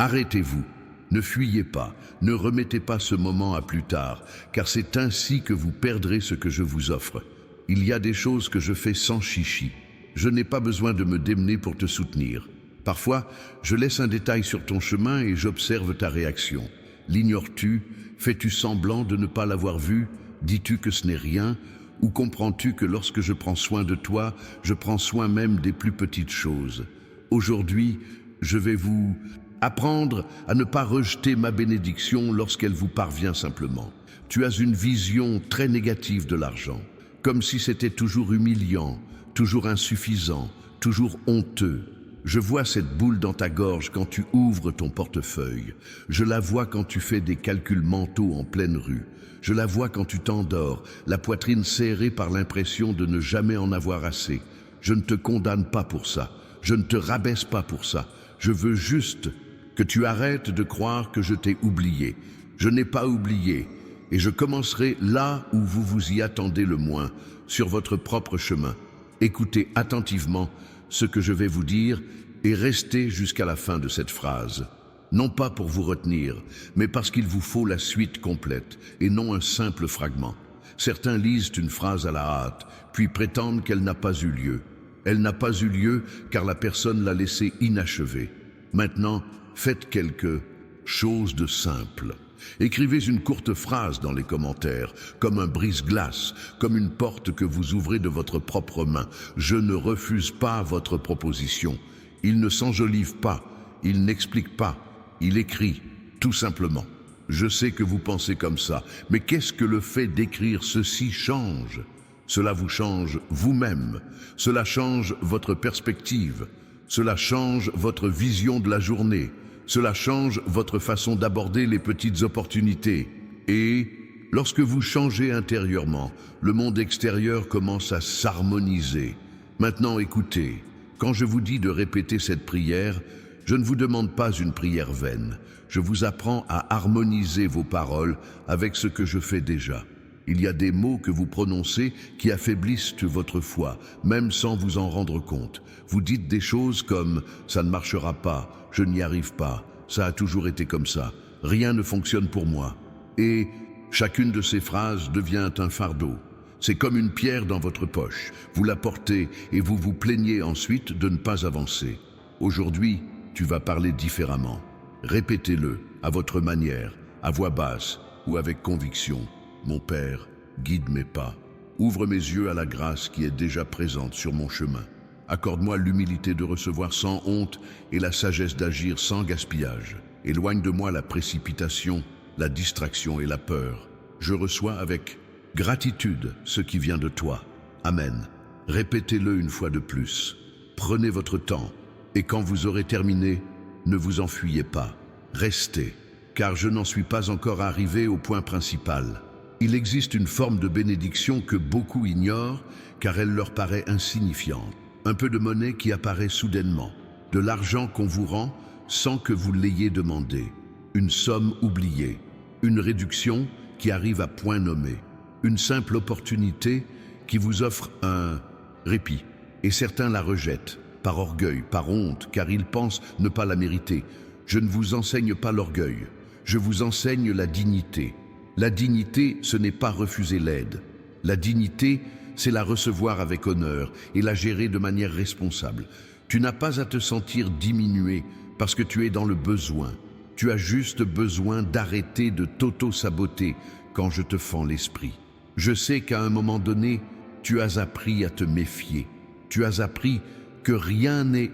Arrêtez-vous, ne fuyez pas, ne remettez pas ce moment à plus tard, car c'est ainsi que vous perdrez ce que je vous offre. Il y a des choses que je fais sans chichi. Je n'ai pas besoin de me démener pour te soutenir. Parfois, je laisse un détail sur ton chemin et j'observe ta réaction. L'ignores-tu? Fais-tu semblant de ne pas l'avoir vu? Dis-tu que ce n'est rien? Ou comprends-tu que lorsque je prends soin de toi, je prends soin même des plus petites choses? Aujourd'hui, je vais vous apprendre à ne pas rejeter ma bénédiction lorsqu'elle vous parvient simplement. Tu as une vision très négative de l'argent, comme si c'était toujours humiliant, toujours insuffisant, toujours honteux. Je vois cette boule dans ta gorge quand tu ouvres ton portefeuille. Je la vois quand tu fais des calculs mentaux en pleine rue. Je la vois quand tu t'endors, la poitrine serrée par l'impression de ne jamais en avoir assez. Je ne te condamne pas pour ça. Je ne te rabaisse pas pour ça. Je veux juste que tu arrêtes de croire que je t'ai oublié. Je n'ai pas oublié. Et je commencerai là où vous vous y attendez le moins, sur votre propre chemin. Écoutez attentivement ce que je vais vous dire et restez jusqu'à la fin de cette phrase. Non pas pour vous retenir, mais parce qu'il vous faut la suite complète et non un simple fragment. Certains lisent une phrase à la hâte, puis prétendent qu'elle n'a pas eu lieu. Elle n'a pas eu lieu car la personne l'a laissée inachevée. Maintenant, faites quelque chose de simple. Écrivez une courte phrase dans les commentaires, comme un brise-glace, comme une porte que vous ouvrez de votre propre main. Je ne refuse pas votre proposition. Il ne s'enjolive pas, il n'explique pas, il écrit, tout simplement. Je sais que vous pensez comme ça, mais qu'est-ce que le fait d'écrire ceci change? Cela vous change vous-même, cela change votre perspective, cela change votre vision de la journée. Cela change votre façon d'aborder les petites opportunités. Et lorsque vous changez intérieurement, le monde extérieur commence à s'harmoniser. Maintenant écoutez, quand je vous dis de répéter cette prière, je ne vous demande pas une prière vaine. Je vous apprends à harmoniser vos paroles avec ce que je fais déjà. Il y a des mots que vous prononcez qui affaiblissent votre foi, même sans vous en rendre compte. Vous dites des choses comme « ça ne marchera pas », « je n'y arrive pas », « ça a toujours été comme ça »,« rien ne fonctionne pour moi ». Et chacune de ces phrases devient un fardeau. C'est comme une pierre dans votre poche. Vous la portez et vous vous plaignez ensuite de ne pas avancer. Aujourd'hui, tu vas parler différemment. Répétez-le à votre manière, à voix basse ou avec conviction. Mon Père, guide mes pas. Ouvre mes yeux à la grâce qui est déjà présente sur mon chemin. Accorde-moi l'humilité de recevoir sans honte et la sagesse d'agir sans gaspillage. Éloigne de moi la précipitation, la distraction et la peur. Je reçois avec gratitude ce qui vient de toi. Amen. Répétez-le une fois de plus. Prenez votre temps et quand vous aurez terminé, ne vous enfuyez pas. Restez, car je n'en suis pas encore arrivé au point principal. Il existe une forme de bénédiction que beaucoup ignorent car elle leur paraît insignifiante. Un peu de monnaie qui apparaît soudainement, de l'argent qu'on vous rend sans que vous l'ayez demandé, une somme oubliée, une réduction qui arrive à point nommé, une simple opportunité qui vous offre un répit. Et certains la rejettent, par orgueil, par honte, car ils pensent ne pas la mériter. Je ne vous enseigne pas l'orgueil, je vous enseigne la dignité. La dignité, ce n'est pas refuser l'aide. La dignité, c'est la recevoir avec honneur et la gérer de manière responsable. Tu n'as pas à te sentir diminué parce que tu es dans le besoin. Tu as juste besoin d'arrêter de t'auto-saboter quand je te fends l'esprit. Je sais qu'à un moment donné, tu as appris à te méfier. Tu as appris que rien n'est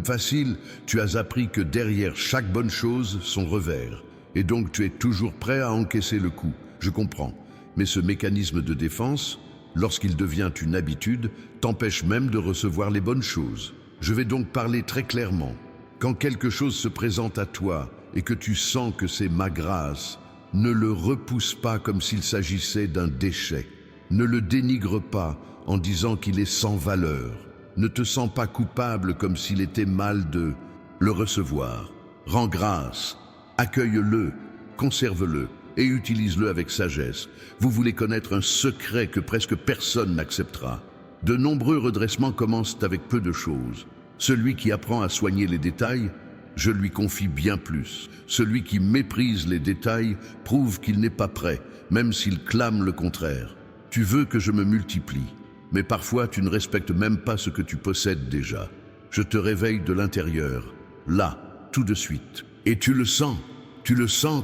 facile. Tu as appris que derrière chaque bonne chose, son revers. Et donc tu es toujours prêt à encaisser le coup. Je comprends. Mais ce mécanisme de défense, lorsqu'il devient une habitude, t'empêche même de recevoir les bonnes choses. Je vais donc parler très clairement. Quand quelque chose se présente à toi et que tu sens que c'est ma grâce, ne le repousse pas comme s'il s'agissait d'un déchet. Ne le dénigre pas en disant qu'il est sans valeur. Ne te sens pas coupable comme s'il était mal de le recevoir. Rends grâce, accueille-le, conserve-le et utilise-le avec sagesse. Vous voulez connaître un secret que presque personne n'acceptera. De nombreux redressements commencent avec peu de choses. Celui qui apprend à soigner les détails je lui confie bien plus. Celui qui méprise les détails prouve qu'il n'est pas prêt, même s'il clame le contraire. Tu veux que je me multiplie, mais parfois tu ne respectes même pas ce que tu possèdes déjà. Je te réveille de l'intérieur, là, tout de suite. Et tu le sens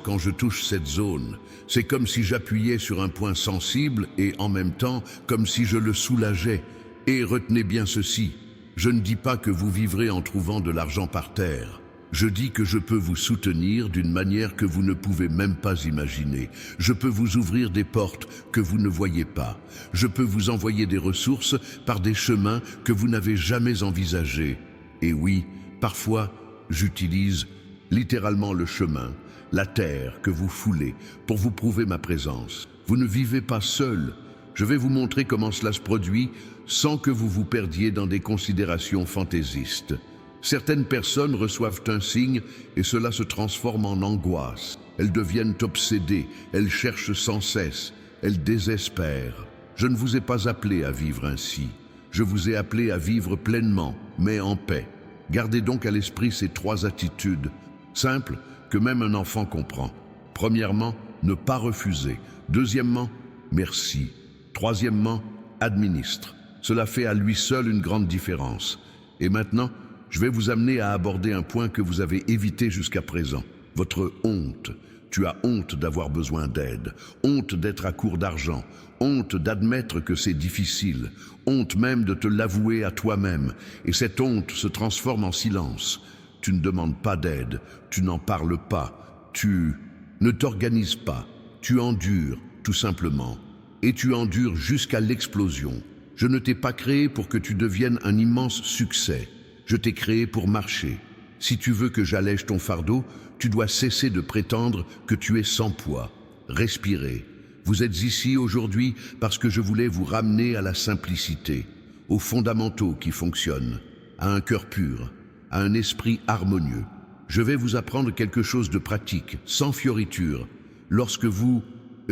quand je touche cette zone. C'est comme si j'appuyais sur un point sensible et en même temps comme si je le soulageais. Et retenez bien ceci, je ne dis pas que vous vivrez en trouvant de l'argent par terre. Je dis que je peux vous soutenir d'une manière que vous ne pouvez même pas imaginer. Je peux vous ouvrir des portes que vous ne voyez pas. Je peux vous envoyer des ressources par des chemins que vous n'avez jamais envisagés. Et oui, parfois, j'utilise littéralement le chemin, la terre que vous foulez pour vous prouver ma présence. Vous ne vivez pas seul. Je vais vous montrer comment cela se produit sans que vous vous perdiez dans des considérations fantaisistes. Certaines personnes reçoivent un signe et cela se transforme en angoisse. Elles deviennent obsédées, elles cherchent sans cesse, elles désespèrent. Je ne vous ai pas appelé à vivre ainsi. Je vous ai appelé à vivre pleinement, mais en paix. Gardez donc à l'esprit ces 3 attitudes, simples, que même un enfant comprend. Premièrement, ne pas refuser. Deuxièmement, merci. Troisièmement, administre. Cela fait à lui seul une grande différence. Et maintenant, je vais vous amener à aborder un point que vous avez évité jusqu'à présent. Votre honte. Tu as honte d'avoir besoin d'aide, honte d'être à court d'argent, honte d'admettre que c'est difficile, honte même de te l'avouer à toi-même. Et cette honte se transforme en silence. Tu ne demandes pas d'aide, tu n'en parles pas, tu ne t'organises pas, tu endures, tout simplement. Et tu endures jusqu'à l'explosion. Je ne t'ai pas créé pour que tu deviennes un immense succès. Je t'ai créé pour marcher. Si tu veux que j'allège ton fardeau, tu dois cesser de prétendre que tu es sans poids. Respirez. Vous êtes ici aujourd'hui parce que je voulais vous ramener à la simplicité, aux fondamentaux qui fonctionnent, à un cœur pur, à un esprit harmonieux. Je vais vous apprendre quelque chose de pratique, sans fioriture. Lorsque vous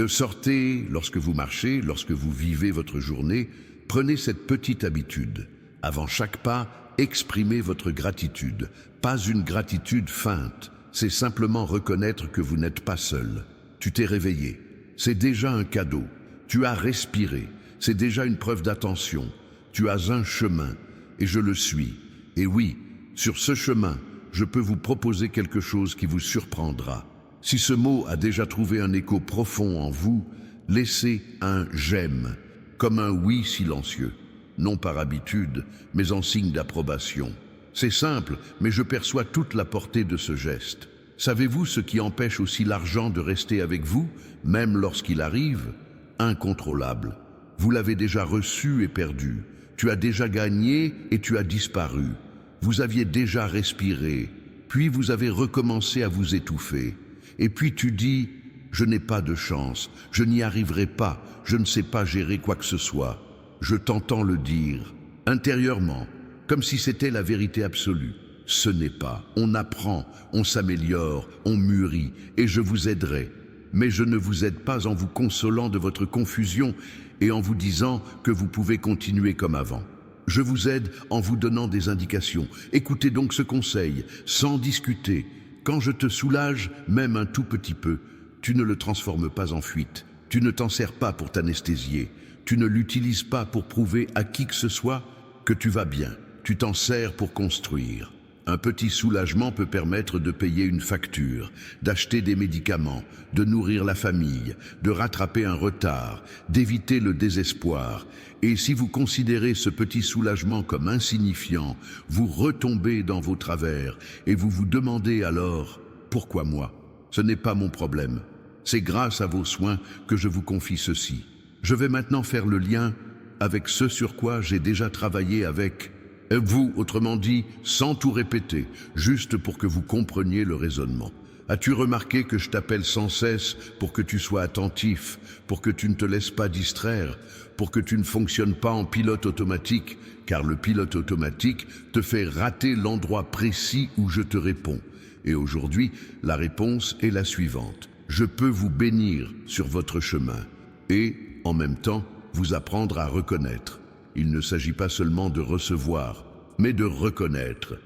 sortez, lorsque vous marchez, lorsque vous vivez votre journée, prenez cette petite habitude. Avant chaque pas, exprimez votre gratitude. Pas une gratitude feinte, c'est simplement reconnaître que vous n'êtes pas seul. Tu t'es réveillé, c'est déjà un cadeau. Tu as respiré, c'est déjà une preuve d'attention. Tu as un chemin, et je le suis. Et oui, sur ce chemin, je peux vous proposer quelque chose qui vous surprendra. Si ce mot a déjà trouvé un écho profond en vous, laissez un « j'aime », comme un « oui » silencieux. Non par habitude, mais en signe d'approbation. C'est simple, mais je perçois toute la portée de ce geste. Savez-vous ce qui empêche aussi l'argent de rester avec vous, même lorsqu'il arrive? Incontrôlable. Vous l'avez déjà reçu et perdu. Tu as déjà gagné et tu as disparu. Vous aviez déjà respiré, puis vous avez recommencé à vous étouffer. Et puis tu dis, je n'ai pas de chance, je n'y arriverai pas, je ne sais pas gérer quoi que ce soit. Je t'entends le dire, intérieurement, comme si c'était la vérité absolue. Ce n'est pas. On apprend, on s'améliore, on mûrit, et je vous aiderai. Mais je ne vous aide pas en vous consolant de votre confusion et en vous disant que vous pouvez continuer comme avant. Je vous aide en vous donnant des indications. Écoutez donc ce conseil, sans discuter. Quand je te soulage, même un tout petit peu, tu ne le transformes pas en fuite. Tu ne t'en sers pas pour t'anesthésier. Tu ne l'utilises pas pour prouver à qui que ce soit que tu vas bien. Tu t'en sers pour construire. Un petit soulagement peut permettre de payer une facture, d'acheter des médicaments, de nourrir la famille, de rattraper un retard, d'éviter le désespoir. Et si vous considérez ce petit soulagement comme insignifiant, vous retombez dans vos travers et vous vous demandez alors « Pourquoi moi ? Ce n'est pas mon problème. C'est grâce à vos soins que je vous confie ceci. » Je vais maintenant faire le lien avec ce sur quoi j'ai déjà travaillé avec vous, autrement dit, sans tout répéter, juste pour que vous compreniez le raisonnement. As-tu remarqué que je t'appelle sans cesse pour que tu sois attentif, pour que tu ne te laisses pas distraire, pour que tu ne fonctionnes pas en pilote automatique, car le pilote automatique te fait rater l'endroit précis où je te réponds. Et aujourd'hui, la réponse est la suivante. Je peux vous bénir sur votre chemin et, en même temps, vous apprendre à reconnaître. Il ne s'agit pas seulement de recevoir, mais de reconnaître.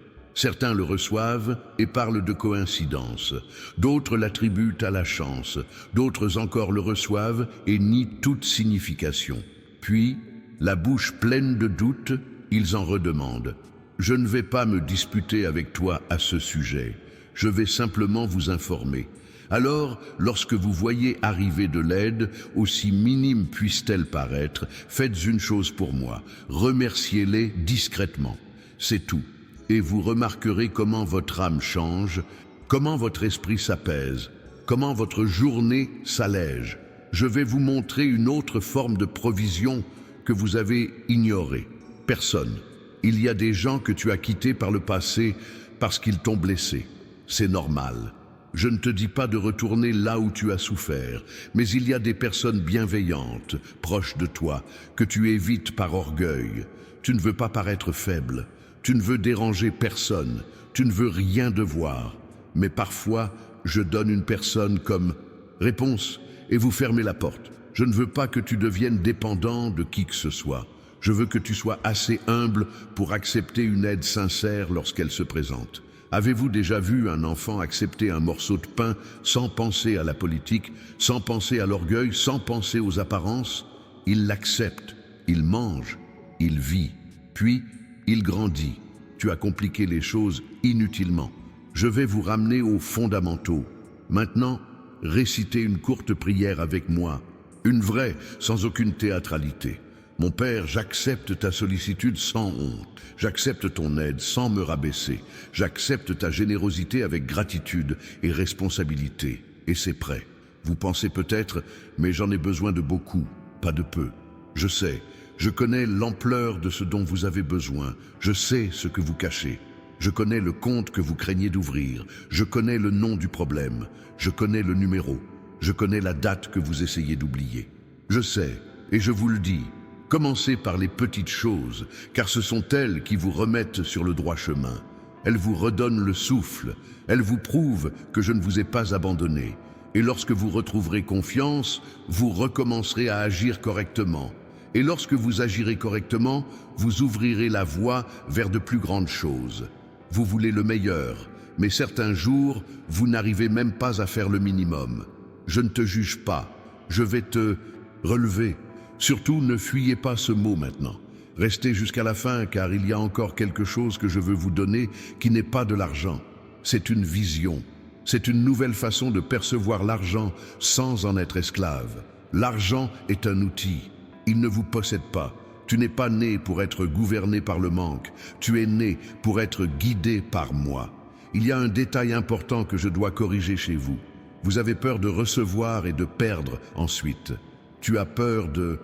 Certains le reçoivent et parlent de coïncidence. D'autres l'attribuent à la chance. D'autres encore le reçoivent et nient toute signification. Puis, la bouche pleine de doutes, ils en redemandent. Je ne vais pas me disputer avec toi à ce sujet. Je vais simplement vous informer. Alors, lorsque vous voyez arriver de l'aide, aussi minime puisse-t-elle paraître, faites une chose pour moi, remerciez-les discrètement. C'est tout. Et vous remarquerez comment votre âme change, comment votre esprit s'apaise, comment votre journée s'allège. Je vais vous montrer une autre forme de provision que vous avez ignorée. Personne. Il y a des gens que tu as quittés par le passé parce qu'ils t'ont blessé. C'est normal. Je ne te dis pas de retourner là où tu as souffert, mais il y a des personnes bienveillantes, proches de toi, que tu évites par orgueil. Tu ne veux pas paraître faible, tu ne veux déranger personne, tu ne veux rien devoir. Mais parfois, je donne une personne comme réponse et vous fermez la porte. Je ne veux pas que tu deviennes dépendant de qui que ce soit. Je veux que tu sois assez humble pour accepter une aide sincère lorsqu'elle se présente. Avez-vous déjà vu un enfant accepter un morceau de pain sans penser à la politique, sans penser à l'orgueil, sans penser aux apparences? Il l'accepte, il mange, il vit, puis il grandit. Tu as compliqué les choses inutilement. Je vais vous ramener aux fondamentaux. Maintenant, récitez une courte prière avec moi, une vraie, sans aucune théâtralité. Mon Père, j'accepte ta sollicitude sans honte. J'accepte ton aide sans me rabaisser. J'accepte ta générosité avec gratitude et responsabilité. Et c'est prêt. Vous pensez peut-être, mais j'en ai besoin de beaucoup, pas de peu. Je sais, je connais l'ampleur de ce dont vous avez besoin. Je sais ce que vous cachez. Je connais le compte que vous craignez d'ouvrir. Je connais le nom du problème. Je connais le numéro. Je connais la date que vous essayez d'oublier. Je sais, et je vous le dis, commencez par les petites choses, car ce sont elles qui vous remettent sur le droit chemin. Elles vous redonnent le souffle, elles vous prouvent que je ne vous ai pas abandonné. Et lorsque vous retrouverez confiance, vous recommencerez à agir correctement. Et lorsque vous agirez correctement, vous ouvrirez la voie vers de plus grandes choses. Vous voulez le meilleur, mais certains jours, vous n'arrivez même pas à faire le minimum. Je ne te juge pas, je vais te relever. Surtout, ne fuyez pas ce mot maintenant. Restez jusqu'à la fin, car il y a encore quelque chose que je veux vous donner qui n'est pas de l'argent. C'est une vision. C'est une nouvelle façon de percevoir l'argent sans en être esclave. L'argent est un outil. Il ne vous possède pas. Tu n'es pas né pour être gouverné par le manque. Tu es né pour être guidé par moi. Il y a un détail important que je dois corriger chez vous. Vous avez peur de recevoir et de perdre ensuite. Tu as peur de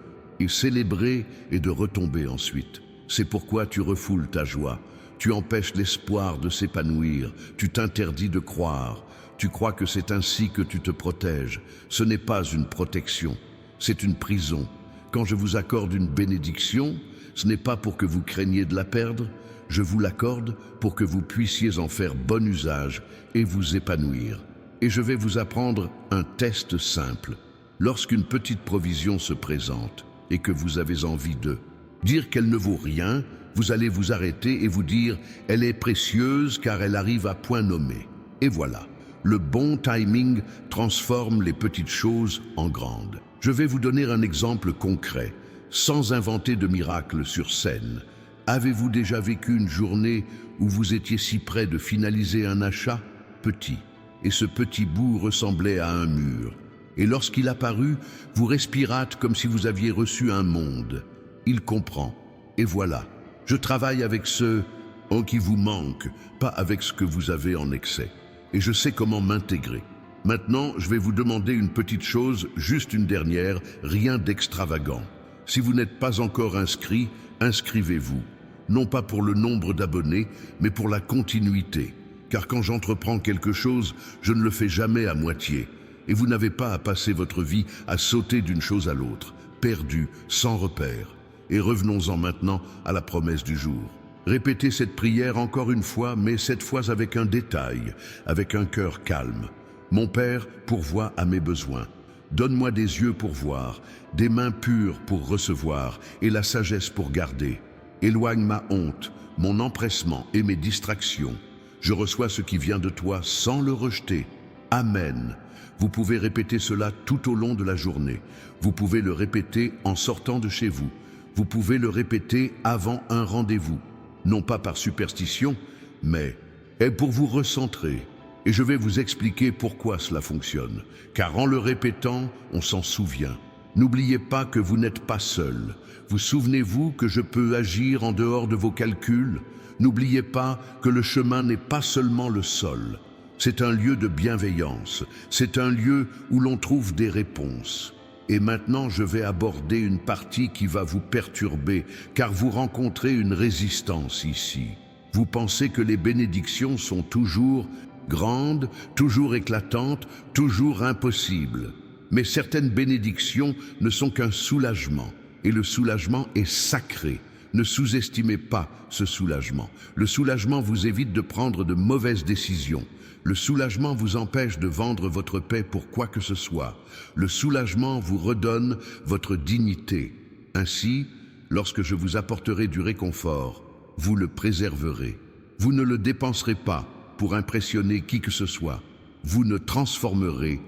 célébrer et de retomber ensuite. C'est pourquoi tu refoules ta joie. Tu empêches l'espoir de s'épanouir. Tu t'interdis de croire. Tu crois que c'est ainsi que tu te protèges. Ce n'est pas une protection, c'est une prison. Quand je vous accorde une bénédiction, ce n'est pas pour que vous craigniez de la perdre. Je vous l'accorde pour que vous puissiez en faire bon usage et vous épanouir. Et je vais vous apprendre un test simple. Lorsqu'une petite provision se présente et que vous avez envie de dire qu'elle ne vaut rien, vous allez vous arrêter et vous dire « elle est précieuse car elle arrive à point nommé ». Et voilà, le bon timing transforme les petites choses en grandes. Je vais vous donner un exemple concret, sans inventer de miracle sur scène. Avez-vous déjà vécu une journée où vous étiez si près de finaliser un achat petit, et ce petit bout ressemblait à un mur? Et lorsqu'il apparut, vous respirâtes comme si vous aviez reçu un monde. Il comprend. Et voilà, je travaille avec ce qui vous manque, pas avec ce que vous avez en excès. Et je sais comment m'intégrer. Maintenant, je vais vous demander une petite chose, juste une dernière, rien d'extravagant. Si vous n'êtes pas encore inscrit, inscrivez-vous. Non pas pour le nombre d'abonnés, mais pour la continuité. Car quand j'entreprends quelque chose, je ne le fais jamais à moitié. Et vous n'avez pas à passer votre vie à sauter d'une chose à l'autre, perdu, sans repère. Et revenons-en maintenant à la promesse du jour. Répétez cette prière encore une fois, mais cette fois avec un détail, avec un cœur calme. Mon Père, pourvois à mes besoins. Donne-moi des yeux pour voir, des mains pures pour recevoir et la sagesse pour garder. Éloigne ma honte, mon empressement et mes distractions. Je reçois ce qui vient de toi sans le rejeter. Amen. Vous pouvez répéter cela tout au long de la journée. Vous pouvez le répéter en sortant de chez vous. Vous pouvez le répéter avant un rendez-vous. Non pas par superstition, mais pour vous recentrer. Et je vais vous expliquer pourquoi cela fonctionne. Car en le répétant, on s'en souvient. N'oubliez pas que vous n'êtes pas seul. Vous souvenez-vous que je peux agir en dehors de vos calculs? N'oubliez pas que le chemin n'est pas seulement le sol. C'est un lieu de bienveillance. C'est un lieu où l'on trouve des réponses. Et maintenant, je vais aborder une partie qui va vous perturber, car vous rencontrez une résistance ici. Vous pensez que les bénédictions sont toujours grandes, toujours éclatantes, toujours impossibles. Mais certaines bénédictions ne sont qu'un soulagement, et le soulagement est sacré. Ne sous-estimez pas ce soulagement. Le soulagement vous évite de prendre de mauvaises décisions. Le soulagement vous empêche de vendre votre paix pour quoi que ce soit. Le soulagement vous redonne votre dignité. Ainsi, lorsque je vous apporterai du réconfort, vous le préserverez. Vous ne le dépenserez pas pour impressionner qui que ce soit. Vous ne transformerez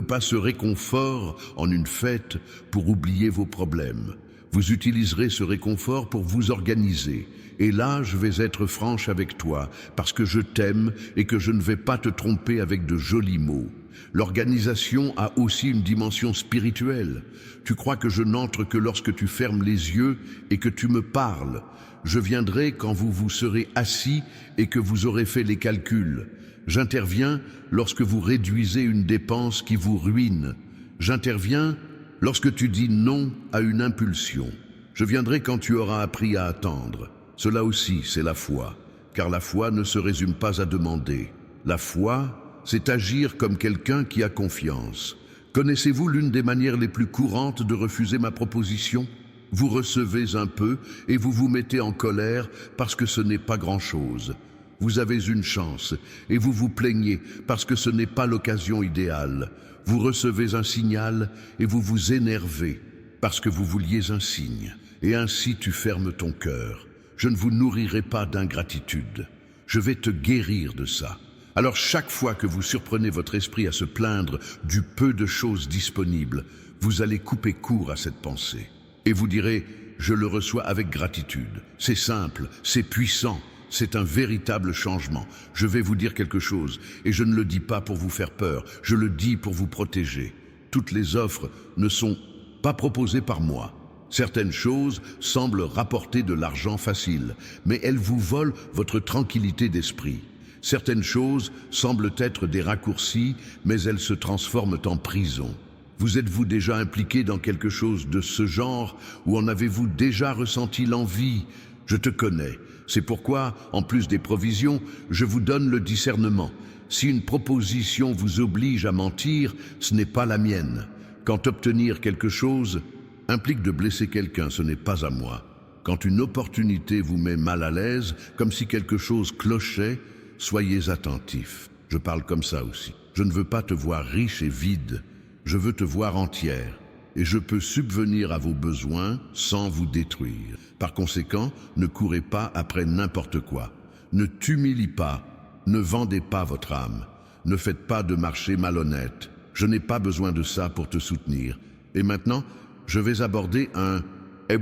pas ce réconfort en une fête pour oublier vos problèmes. Vous utiliserez ce réconfort pour vous organiser. Et là, je vais être franche avec toi, parce que je t'aime et que je ne vais pas te tromper avec de jolis mots. L'organisation a aussi une dimension spirituelle. Tu crois que je n'entre que lorsque tu fermes les yeux et que tu me parles. Je viendrai quand vous vous serez assis et que vous aurez fait les calculs. J'interviens lorsque vous réduisez une dépense qui vous ruine. J'interviens lorsque tu dis non à une impulsion. Je viendrai quand tu auras appris à attendre. Cela aussi, c'est la foi, car la foi ne se résume pas à demander. La foi, c'est agir comme quelqu'un qui a confiance. Connaissez-vous l'une des manières les plus courantes de refuser ma proposition? Vous recevez un peu et vous vous mettez en colère parce que ce n'est pas grand-chose. Vous avez une chance et vous vous plaignez parce que ce n'est pas l'occasion idéale. Vous recevez un signal et vous vous énervez parce que vous vouliez un signe. Et ainsi tu fermes ton cœur. Je ne vous nourrirai pas d'ingratitude. Je vais te guérir de ça. Alors chaque fois que vous surprenez votre esprit à se plaindre du peu de choses disponibles, vous allez couper court à cette pensée. Et vous direz, je le reçois avec gratitude. C'est simple, c'est puissant. C'est un véritable changement. Je vais vous dire quelque chose, et je ne le dis pas pour vous faire peur, je le dis pour vous protéger. Toutes les offres ne sont pas proposées par moi. Certaines choses semblent rapporter de l'argent facile, mais elles vous volent votre tranquillité d'esprit. Certaines choses semblent être des raccourcis, mais elles se transforment en prison. Vous êtes-vous déjà impliqué dans quelque chose de ce genre, ou en avez-vous déjà ressenti l'envie? Je te connais. C'est pourquoi, en plus des provisions, je vous donne le discernement. Si une proposition vous oblige à mentir, ce n'est pas la mienne. Quand obtenir quelque chose implique de blesser quelqu'un, ce n'est pas à moi. Quand une opportunité vous met mal à l'aise, comme si quelque chose clochait, soyez attentifs. Je parle comme ça aussi. Je ne veux pas te voir riche et vide. Je veux te voir entière. Et je peux subvenir à vos besoins sans vous détruire. Par conséquent, ne courez pas après n'importe quoi. Ne t'humilie pas, ne vendez pas votre âme. Ne faites pas de marché malhonnête. Je n'ai pas besoin de ça pour te soutenir. Et maintenant, je vais aborder un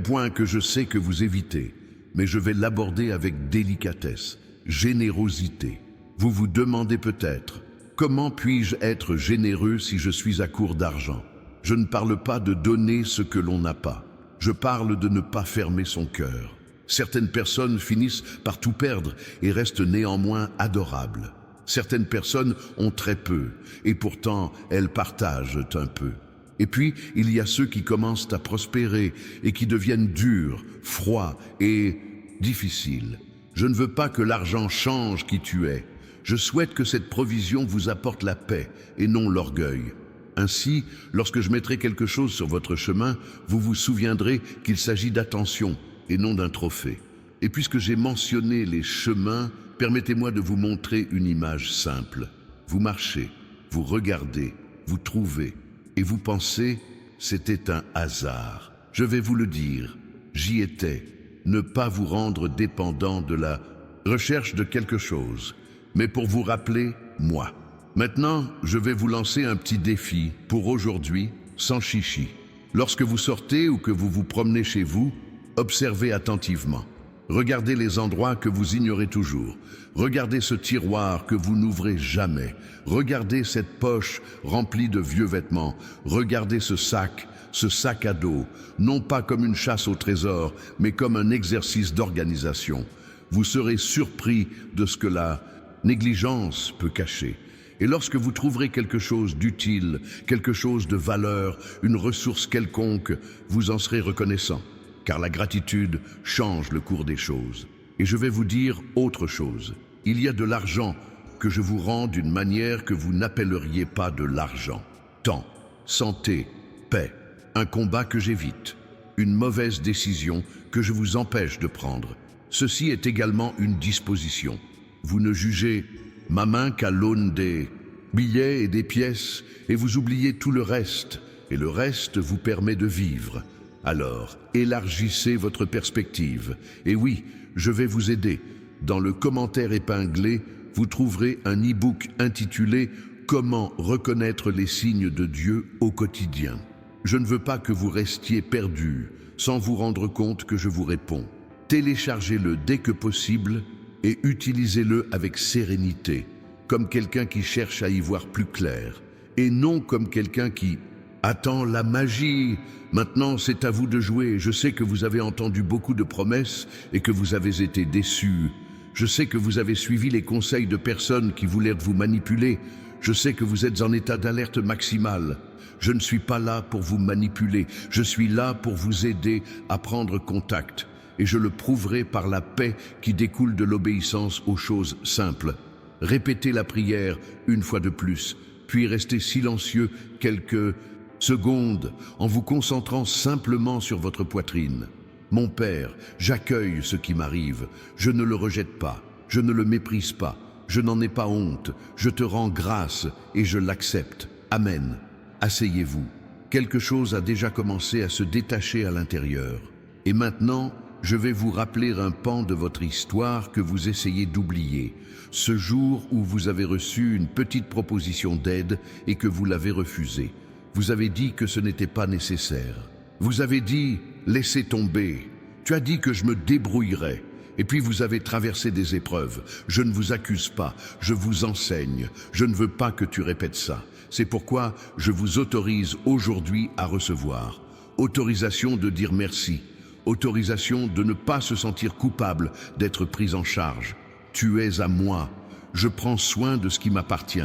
point que je sais que vous évitez, mais je vais l'aborder avec délicatesse, générosité. Vous vous demandez peut-être, comment puis-je être généreux si je suis à court d'argent? Je ne parle pas de donner ce que l'on n'a pas. Je parle de ne pas fermer son cœur. Certaines personnes finissent par tout perdre et restent néanmoins adorables. Certaines personnes ont très peu et pourtant elles partagent un peu. Et puis, il y a ceux qui commencent à prospérer et qui deviennent durs, froids et difficiles. Je ne veux pas que l'argent change qui tu es. Je souhaite que cette provision vous apporte la paix et non l'orgueil. Ainsi, lorsque je mettrai quelque chose sur votre chemin, vous vous souviendrez qu'il s'agit d'attention et non d'un trophée. Et puisque j'ai mentionné les chemins, permettez-moi de vous montrer une image simple. Vous marchez, vous regardez, vous trouvez, et vous pensez, c'était un hasard. Je vais vous le dire, j'y étais. ne pas vous rendre dépendant de la recherche de quelque chose, mais pour vous rappeler moi. Maintenant, je vais vous lancer un petit défi pour aujourd'hui, sans chichi. Lorsque vous sortez ou que vous vous promenez chez vous, observez attentivement. Regardez les endroits que vous ignorez toujours. Regardez ce tiroir que vous n'ouvrez jamais. Regardez cette poche remplie de vieux vêtements. Regardez ce sac à dos, non pas comme une chasse au trésor, mais comme un exercice d'organisation. Vous serez surpris de ce que la négligence peut cacher. Et lorsque vous trouverez quelque chose d'utile, quelque chose de valeur, une ressource quelconque, vous en serez reconnaissant, car la gratitude change le cours des choses. Et je vais vous dire autre chose. Il y a de l'argent que je vous rends d'une manière que vous n'appelleriez pas de l'argent. Temps, santé, paix, un combat que j'évite, une mauvaise décision que je vous empêche de prendre. Ceci est également une disposition. Vous ne jugez ma main qu'à l'aune des billets et des pièces, et vous oubliez tout le reste, et le reste vous permet de vivre. Alors, élargissez votre perspective. Et oui, je vais vous aider. Dans le commentaire épinglé, vous trouverez un e-book intitulé « Comment reconnaître les signes de Dieu au quotidien ». Je ne veux pas que vous restiez perdus sans vous rendre compte que je vous réponds. Téléchargez-le dès que possible et utilisez-le avec sérénité, comme quelqu'un qui cherche à y voir plus clair, et non comme quelqu'un qui attend la magie. Maintenant, c'est à vous de jouer. Je sais que vous avez entendu beaucoup de promesses et que vous avez été déçus. Je sais que vous avez suivi les conseils de personnes qui voulaient vous manipuler. Je sais que vous êtes en état d'alerte maximale. Je ne suis pas là pour vous manipuler. Je suis là pour vous aider à prendre contact. Et je le prouverai par la paix qui découle de l'obéissance aux choses simples. Répétez la prière une fois de plus, puis restez silencieux quelques secondes en vous concentrant simplement sur votre poitrine. Mon Père, j'accueille ce qui m'arrive. Je ne le rejette pas, je ne le méprise pas, je n'en ai pas honte. Je te rends grâce et je l'accepte. Amen. Asseyez-vous. Quelque chose a déjà commencé à se détacher à l'intérieur. Et maintenant, je vais vous rappeler un pan de votre histoire que vous essayez d'oublier. Ce jour où vous avez reçu une petite proposition d'aide et que vous l'avez refusée. Vous avez dit que ce n'était pas nécessaire. Vous avez dit « laissez tomber ». Tu as dit que je me débrouillerais. Et puis vous avez traversé des épreuves. Je ne vous accuse pas, je vous enseigne. Je ne veux pas que tu répètes ça. C'est pourquoi je vous autorise aujourd'hui à recevoir. Autorisation de dire merci. Autorisation de ne pas se sentir coupable d'être pris en charge. Tu es à moi. Je prends soin de ce qui m'appartient.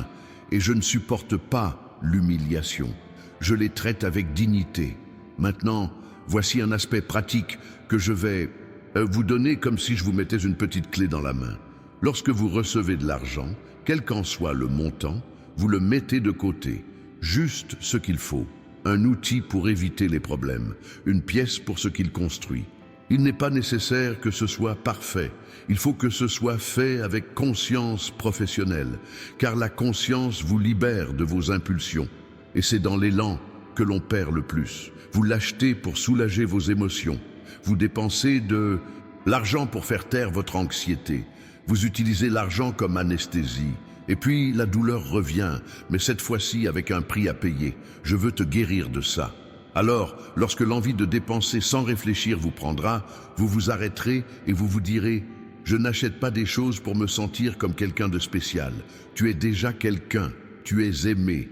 Et je ne supporte pas l'humiliation. Je les traite avec dignité. Maintenant, voici un aspect pratique que je vais vous donner comme si je vous mettais une petite clé dans la main. Lorsque vous recevez de l'argent, quel qu'en soit le montant, vous le mettez de côté, juste ce qu'il faut. Un outil pour éviter les problèmes, une pièce pour ce qu'il construit. Il n'est pas nécessaire que ce soit parfait. Il faut que ce soit fait avec conscience professionnelle, car la conscience vous libère de vos impulsions. Et c'est dans l'élan que l'on perd le plus. Vous l'achetez pour soulager vos émotions. Vous dépensez de l'argent pour faire taire votre anxiété. Vous utilisez l'argent comme anesthésie. Et puis la douleur revient, mais cette fois-ci avec un prix à payer. Je veux te guérir de ça. Alors, lorsque l'envie de dépenser sans réfléchir vous prendra, vous vous arrêterez et vous vous direz « Je n'achète pas des choses pour me sentir comme quelqu'un de spécial. Tu es déjà quelqu'un, tu es aimé. »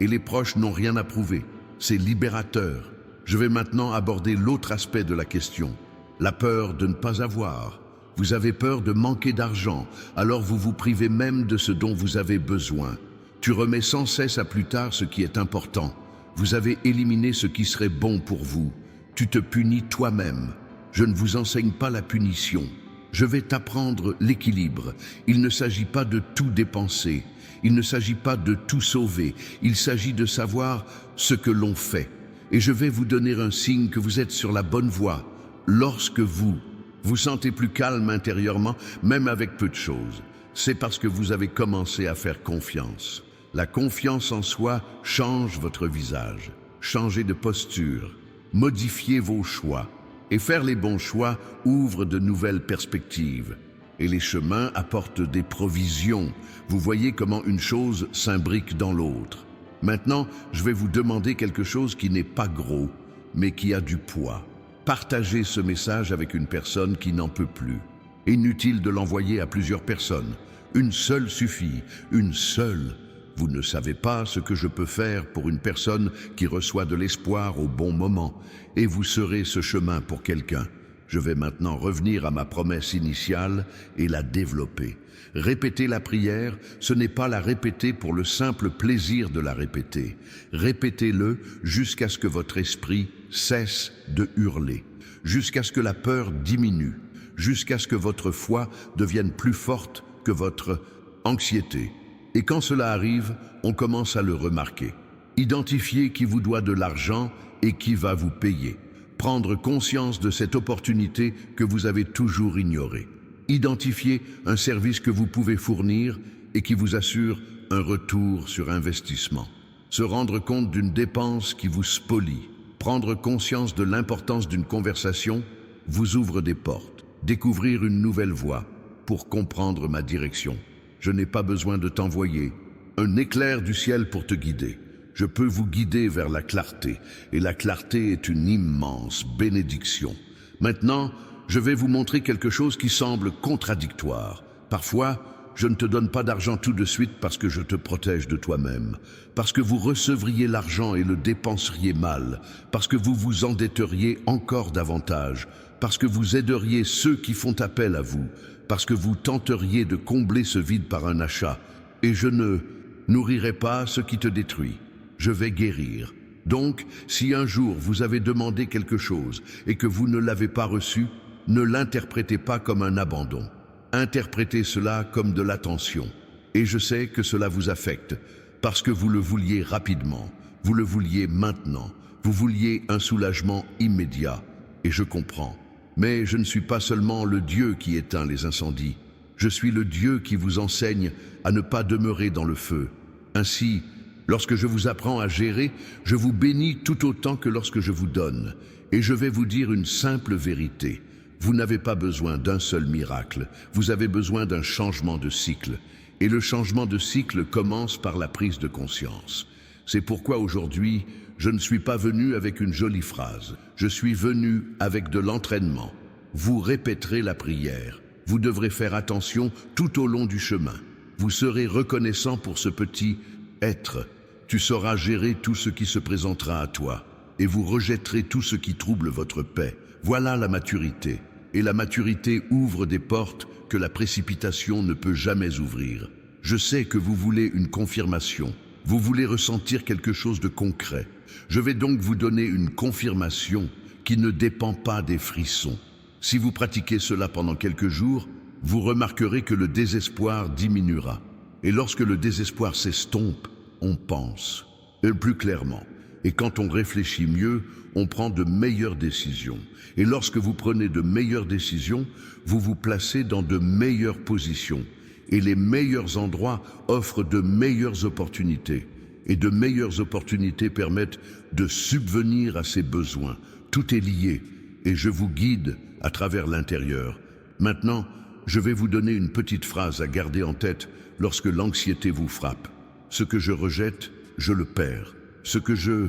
Et les proches n'ont rien à prouver. C'est libérateur. Je vais maintenant aborder l'autre aspect de la question. La peur de ne pas avoir. Vous avez peur de manquer d'argent, alors vous vous privez même de ce dont vous avez besoin. Tu remets sans cesse à plus tard ce qui est important. Vous avez éliminé ce qui serait bon pour vous. Tu te punis toi-même. Je ne vous enseigne pas la punition. Je vais t'apprendre l'équilibre. Il ne s'agit pas de tout dépenser. Il ne s'agit pas de tout sauver. Il s'agit de savoir ce que l'on fait. Et je vais vous donner un signe que vous êtes sur la bonne voie. Lorsque vous vous sentez plus calme intérieurement, même avec peu de choses, c'est parce que vous avez commencé à faire confiance. La confiance en soi change votre visage. Changez de posture, modifiez vos choix Et faire les bons choix ouvre de nouvelles perspectives. Et les chemins apportent des provisions. Vous voyez comment une chose s'imbrique dans l'autre. Maintenant, je vais vous demander quelque chose qui n'est pas gros, mais qui a du poids. Partagez ce message avec une personne qui n'en peut plus. Inutile de l'envoyer à plusieurs personnes. Une seule suffit, une seule. Vous ne savez pas ce que je peux faire pour une personne qui reçoit de l'espoir au bon moment, et vous serez ce chemin pour quelqu'un. Je vais maintenant revenir à ma promesse initiale et la développer. Répéter la prière, ce n'est pas la répéter pour le simple plaisir de la répéter. Répétez-le jusqu'à ce que votre esprit cesse de hurler, jusqu'à ce que la peur diminue, jusqu'à ce que votre foi devienne plus forte que votre anxiété. Et quand cela arrive, on commence à le remarquer. Identifiez qui vous doit de l'argent et qui va vous payer. Prendre conscience de cette opportunité que vous avez toujours ignorée. Identifiez un service que vous pouvez fournir et qui vous assure un retour sur investissement. Se rendre compte d'une dépense qui vous spolie. Prendre conscience de l'importance d'une conversation vous ouvre des portes. Découvrir une nouvelle voie pour comprendre ma direction. Je n'ai pas besoin de t'envoyer un éclair du ciel pour te guider. Je peux vous guider vers la clarté, et la clarté est une immense bénédiction. Maintenant, je vais vous montrer quelque chose qui semble contradictoire. Parfois, je ne te donne pas d'argent tout de suite parce que je te protège de toi-même, parce que vous recevriez l'argent et le dépenseriez mal, parce que vous vous endetteriez encore davantage, parce que vous aideriez ceux qui font appel à vous, parce que vous tenteriez de combler ce vide par un achat, et je ne nourrirai pas ce qui te détruit. Je vais guérir. Donc, si un jour vous avez demandé quelque chose et que vous ne l'avez pas reçu, ne l'interprétez pas comme un abandon. Interprétez cela comme de l'attention. Et je sais que cela vous affecte, parce que vous le vouliez rapidement, vous le vouliez maintenant, vous vouliez un soulagement immédiat, et je comprends. Mais je ne suis pas seulement le Dieu qui éteint les incendies. Je suis le Dieu qui vous enseigne à ne pas demeurer dans le feu. Ainsi, lorsque je vous apprends à gérer, je vous bénis tout autant que lorsque je vous donne. Et je vais vous dire une simple vérité. Vous n'avez pas besoin d'un seul miracle, vous avez besoin d'un changement de cycle. Et le changement de cycle commence par la prise de conscience. C'est pourquoi aujourd'hui, je ne suis pas venu avec une jolie phrase. Je suis venu avec de l'entraînement. Vous répéterez la prière. Vous devrez faire attention tout au long du chemin. Vous serez reconnaissant pour ce petit être. Tu sauras gérer tout ce qui se présentera à toi. Et vous rejetterez tout ce qui trouble votre paix. Voilà la maturité. Et la maturité ouvre des portes que la précipitation ne peut jamais ouvrir. Je sais que vous voulez une confirmation. Vous voulez ressentir quelque chose de concret. Je vais donc vous donner une confirmation qui ne dépend pas des frissons. Si vous pratiquez cela pendant quelques jours, vous remarquerez que le désespoir diminuera. Et lorsque le désespoir s'estompe, on pense, et plus clairement. Et quand on réfléchit mieux, on prend de meilleures décisions. Et lorsque vous prenez de meilleures décisions, vous vous placez dans de meilleures positions. Et les meilleurs endroits offrent de meilleures opportunités. Et de meilleures opportunités permettent de subvenir à ses besoins. Tout est lié, et je vous guide à travers l'intérieur. Maintenant, je vais vous donner une petite phrase à garder en tête lorsque l'anxiété vous frappe. Ce que je rejette, je le perds. Ce que je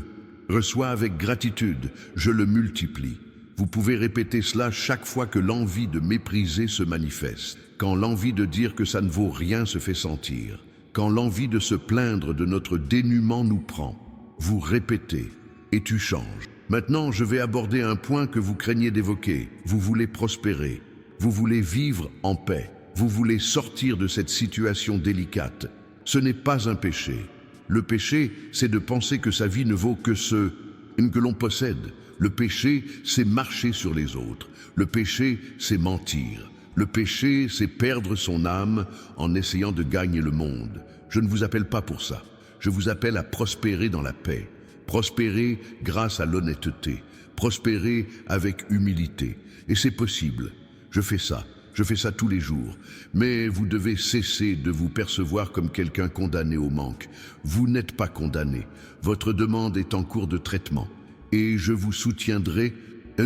reçois avec gratitude, je le multiplie. Vous pouvez répéter cela chaque fois que l'envie de mépriser se manifeste, quand l'envie de dire que ça ne vaut rien se fait sentir, quand l'envie de se plaindre de notre dénuement nous prend. Vous répétez et tu changes. Maintenant, je vais aborder un point que vous craignez d'évoquer. Vous voulez prospérer, vous voulez vivre en paix, vous voulez sortir de cette situation délicate. Ce n'est pas un péché. Le péché, c'est de penser que sa vie ne vaut que ce que l'on possède. Le péché, c'est marcher sur les autres. Le péché, c'est mentir. Le péché, c'est perdre son âme en essayant de gagner le monde. Je ne vous appelle pas pour ça. Je vous appelle à prospérer dans la paix. Prospérer grâce à l'honnêteté. Prospérer avec humilité. Et c'est possible. Je fais ça tous les jours. Mais vous devez cesser de vous percevoir comme quelqu'un condamné au manque. Vous n'êtes pas condamné. Votre demande est en cours de traitement. Et je vous soutiendrai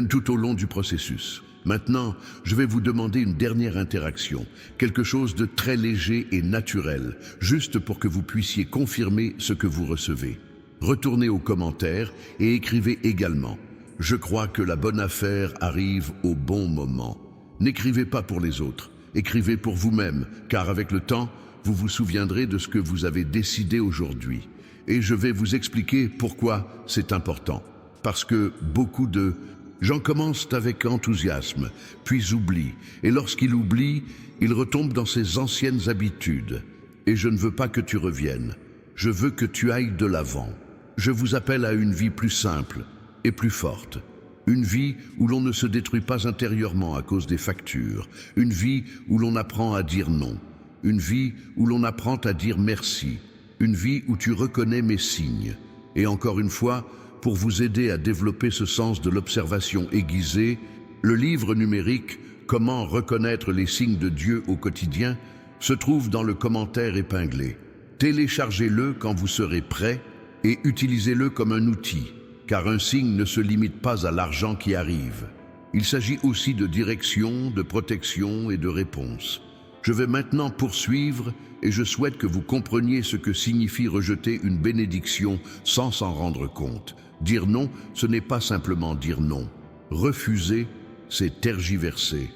tout au long du processus. Maintenant, je vais vous demander une dernière interaction, quelque chose de très léger et naturel, juste pour que vous puissiez confirmer ce que vous recevez. Retournez aux commentaires et écrivez également « Je crois que la bonne affaire arrive au bon moment ». N'écrivez pas pour les autres, écrivez pour vous-même, car avec le temps, vous vous souviendrez de ce que vous avez décidé aujourd'hui. Et je vais vous expliquer pourquoi c'est important. Parce que beaucoup de gens commencent avec enthousiasme, puis oublient. Et lorsqu'ils oublient, ils retombent dans ces anciennes habitudes. Et je ne veux pas que tu reviennes. Je veux que tu ailles de l'avant. Je vous appelle à une vie plus simple et plus forte. Une vie où l'on ne se détruit pas intérieurement à cause des factures. Une vie où l'on apprend à dire non. Une vie où l'on apprend à dire merci. Une vie où tu reconnais mes signes. Et encore une fois, pour vous aider à développer ce sens de l'observation aiguisée, le livre numérique « Comment reconnaître les signes de Dieu au quotidien » se trouve dans le commentaire épinglé. Téléchargez-le quand vous serez prêt et utilisez-le comme un outil, car un signe ne se limite pas à l'argent qui arrive. Il s'agit aussi de direction, de protection et de réponse. Je vais maintenant poursuivre et je souhaite que vous compreniez ce que signifie rejeter une bénédiction sans s'en rendre compte. Dire non, ce n'est pas simplement dire non. Refuser, c'est tergiverser.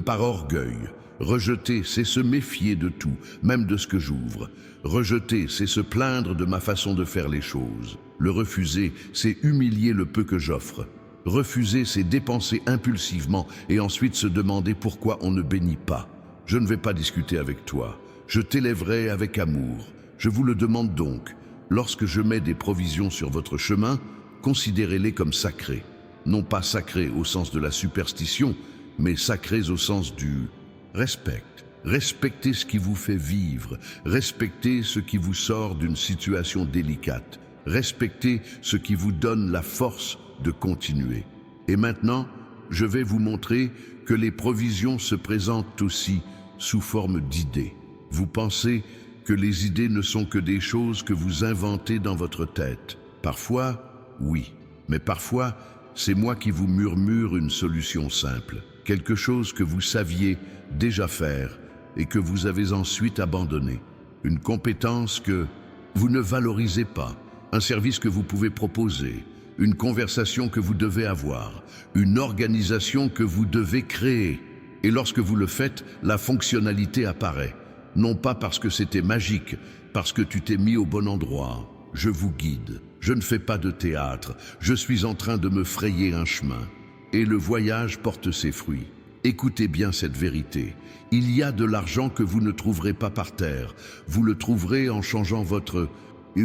Par orgueil. Rejeter, c'est se méfier de tout, même de ce que j'ouvre. Rejeter, c'est se plaindre de ma façon de faire les choses. Le refuser, c'est humilier le peu que j'offre. Refuser, c'est dépenser impulsivement et ensuite se demander pourquoi on ne bénit pas. Je ne vais pas discuter avec toi. Je t'élèverai avec amour. Je vous le demande donc. Lorsque je mets des provisions sur votre chemin, considérez-les comme sacrées. Non pas sacrées au sens de la superstition, mais sacrées au sens du respect. Respectez ce qui vous fait vivre. Respectez ce qui vous sort d'une situation délicate. Respectez ce qui vous donne la force de continuer. Et maintenant, je vais vous montrer que les provisions se présentent aussi sous forme d'idées. Vous pensez que les idées ne sont que des choses que vous inventez dans votre tête. Parfois, oui, mais parfois, c'est moi qui vous murmure une solution simple, quelque chose que vous saviez déjà faire et que vous avez ensuite abandonné. Une compétence que vous ne valorisez pas, un service que vous pouvez proposer, une conversation que vous devez avoir, une organisation que vous devez créer. Et lorsque vous le faites, la fonctionnalité apparaît. Non pas parce que c'était magique, parce que tu t'es mis au bon endroit. Je vous guide. Je ne fais pas de théâtre. Je suis en train de me frayer un chemin. Et le voyage porte ses fruits. Écoutez bien cette vérité. Il y a de l'argent que vous ne trouverez pas par terre. Vous le trouverez en changeant votre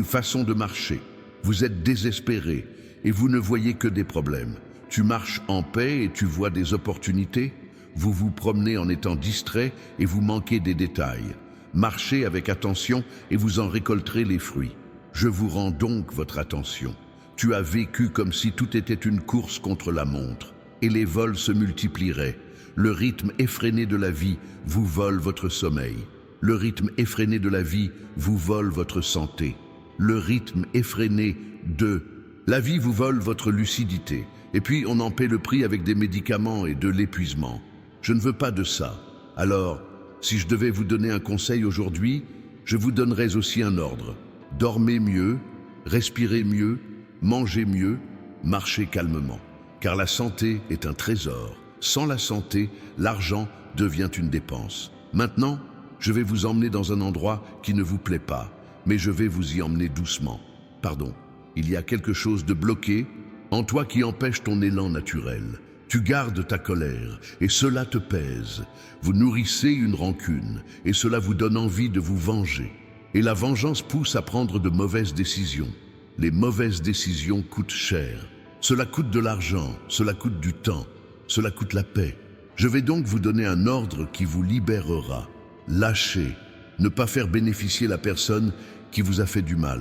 façon de marcher. Vous êtes désespéré et vous ne voyez que des problèmes. Tu marches en paix et tu vois des opportunités. Vous vous promenez en étant distrait et vous manquez des détails. Marchez avec attention et vous en récolterez les fruits. Je vous rends donc votre attention. Tu as vécu comme si tout était une course contre la montre et les vols se multiplieraient. Le rythme effréné de la vie vous vole votre sommeil. Le rythme effréné de la vie vous vole votre santé. Le rythme effréné de la vie vous vole votre lucidité. Et puis on en paie le prix avec des médicaments et de l'épuisement. Je ne veux pas de ça. Alors, si je devais vous donner un conseil aujourd'hui, je vous donnerais aussi un ordre. Dormez mieux, respirez mieux, mangez mieux, marchez calmement. Car la santé est un trésor. Sans la santé, l'argent devient une dépense. Maintenant, je vais vous emmener dans un endroit qui ne vous plaît pas, mais je vais vous y emmener doucement. Pardon, il y a quelque chose de bloqué en toi qui empêche ton élan naturel. Tu gardes ta colère et cela te pèse. Vous nourrissez une rancune et cela vous donne envie de vous venger. Et la vengeance pousse à prendre de mauvaises décisions. Les mauvaises décisions coûtent cher. Cela coûte de l'argent, cela coûte du temps, cela coûte la paix. Je vais donc vous donner un ordre qui vous libérera. Lâchez, ne pas faire bénéficier la personne qui vous a fait du mal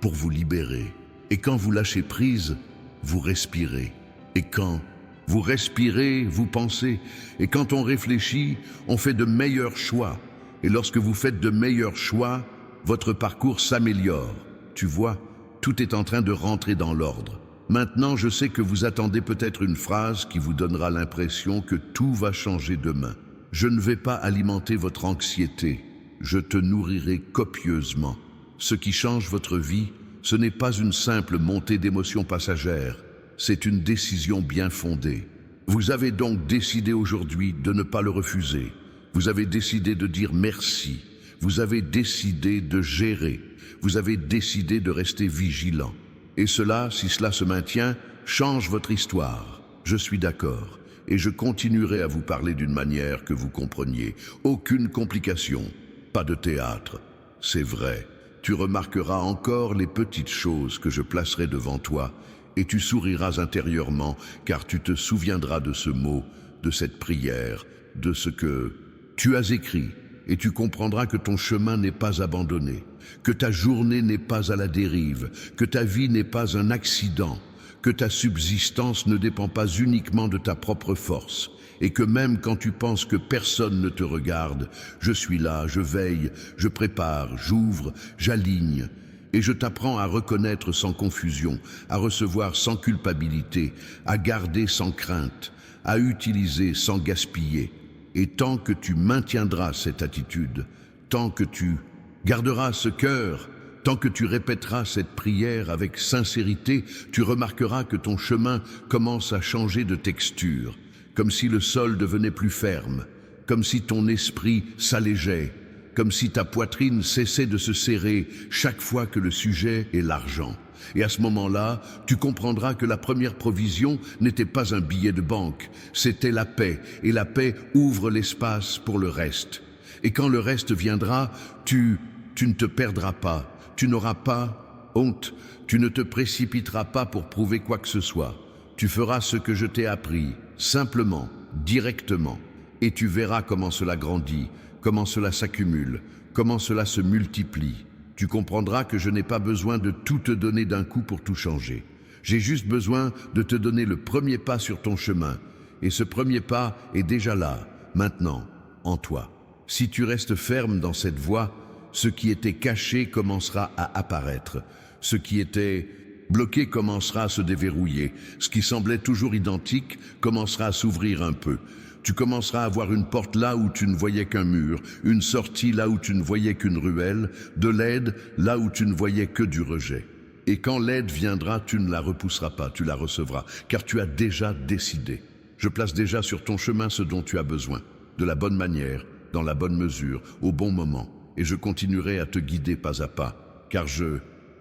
pour vous libérer. Et quand vous lâchez prise, vous respirez. Et quand vous respirez, vous pensez. Et quand on réfléchit, on fait de meilleurs choix. Et lorsque vous faites de meilleurs choix, votre parcours s'améliore. Tu vois, tout est en train de rentrer dans l'ordre. Maintenant, je sais que vous attendez peut-être une phrase qui vous donnera l'impression que tout va changer demain. Je ne vais pas alimenter votre anxiété, je te nourrirai copieusement. Ce qui change votre vie, ce n'est pas une simple montée d'émotions passagères, c'est une décision bien fondée. Vous avez donc décidé aujourd'hui de ne pas le refuser. Vous avez décidé de dire merci. Vous avez décidé de gérer. Vous avez décidé de rester vigilant. Et cela, si cela se maintient, change votre histoire. Je suis d'accord. Et je continuerai à vous parler d'une manière que vous compreniez. Aucune complication, pas de théâtre. C'est vrai. Tu remarqueras encore les petites choses que je placerai devant toi et tu souriras intérieurement car tu te souviendras de ce mot, de cette prière, de ce que tu as écrit et tu comprendras que ton chemin n'est pas abandonné, que ta journée n'est pas à la dérive, que ta vie n'est pas un accident, que ta subsistance ne dépend pas uniquement de ta propre force et que même quand tu penses que personne ne te regarde, je suis là, je veille, je prépare, j'ouvre, j'aligne. Et je t'apprends à reconnaître sans confusion, à recevoir sans culpabilité, à garder sans crainte, à utiliser sans gaspiller. Et tant que tu maintiendras cette attitude, tant que tu garderas ce cœur, tant que tu répéteras cette prière avec sincérité, tu remarqueras que ton chemin commence à changer de texture, comme si le sol devenait plus ferme, comme si ton esprit s'allégeait, comme si ta poitrine cessait de se serrer chaque fois que le sujet est l'argent. Et à ce moment-là, tu comprendras que la première provision n'était pas un billet de banque, c'était la paix, et la paix ouvre l'espace pour le reste. Et quand le reste viendra, tu ne te perdras pas, tu n'auras pas honte, tu ne te précipiteras pas pour prouver quoi que ce soit. Tu feras ce que je t'ai appris, simplement, directement, et tu verras comment cela grandit, comment cela s'accumule, comment cela se multiplie. Tu comprendras que je n'ai pas besoin de tout te donner d'un coup pour tout changer. J'ai juste besoin de te donner le premier pas sur ton chemin. Et ce premier pas est déjà là, maintenant, en toi. Si tu restes ferme dans cette voie, ce qui était caché commencera à apparaître. Ce qui était bloqué commencera à se déverrouiller. Ce qui semblait toujours identique commencera à s'ouvrir un peu. Tu commenceras à voir une porte là où tu ne voyais qu'un mur, une sortie là où tu ne voyais qu'une ruelle, de l'aide là où tu ne voyais que du rejet. Et quand l'aide viendra, tu ne la repousseras pas, tu la recevras, car tu as déjà décidé. Je place déjà sur ton chemin ce dont tu as besoin, de la bonne manière, dans la bonne mesure, au bon moment, et je continuerai à te guider pas à pas, car je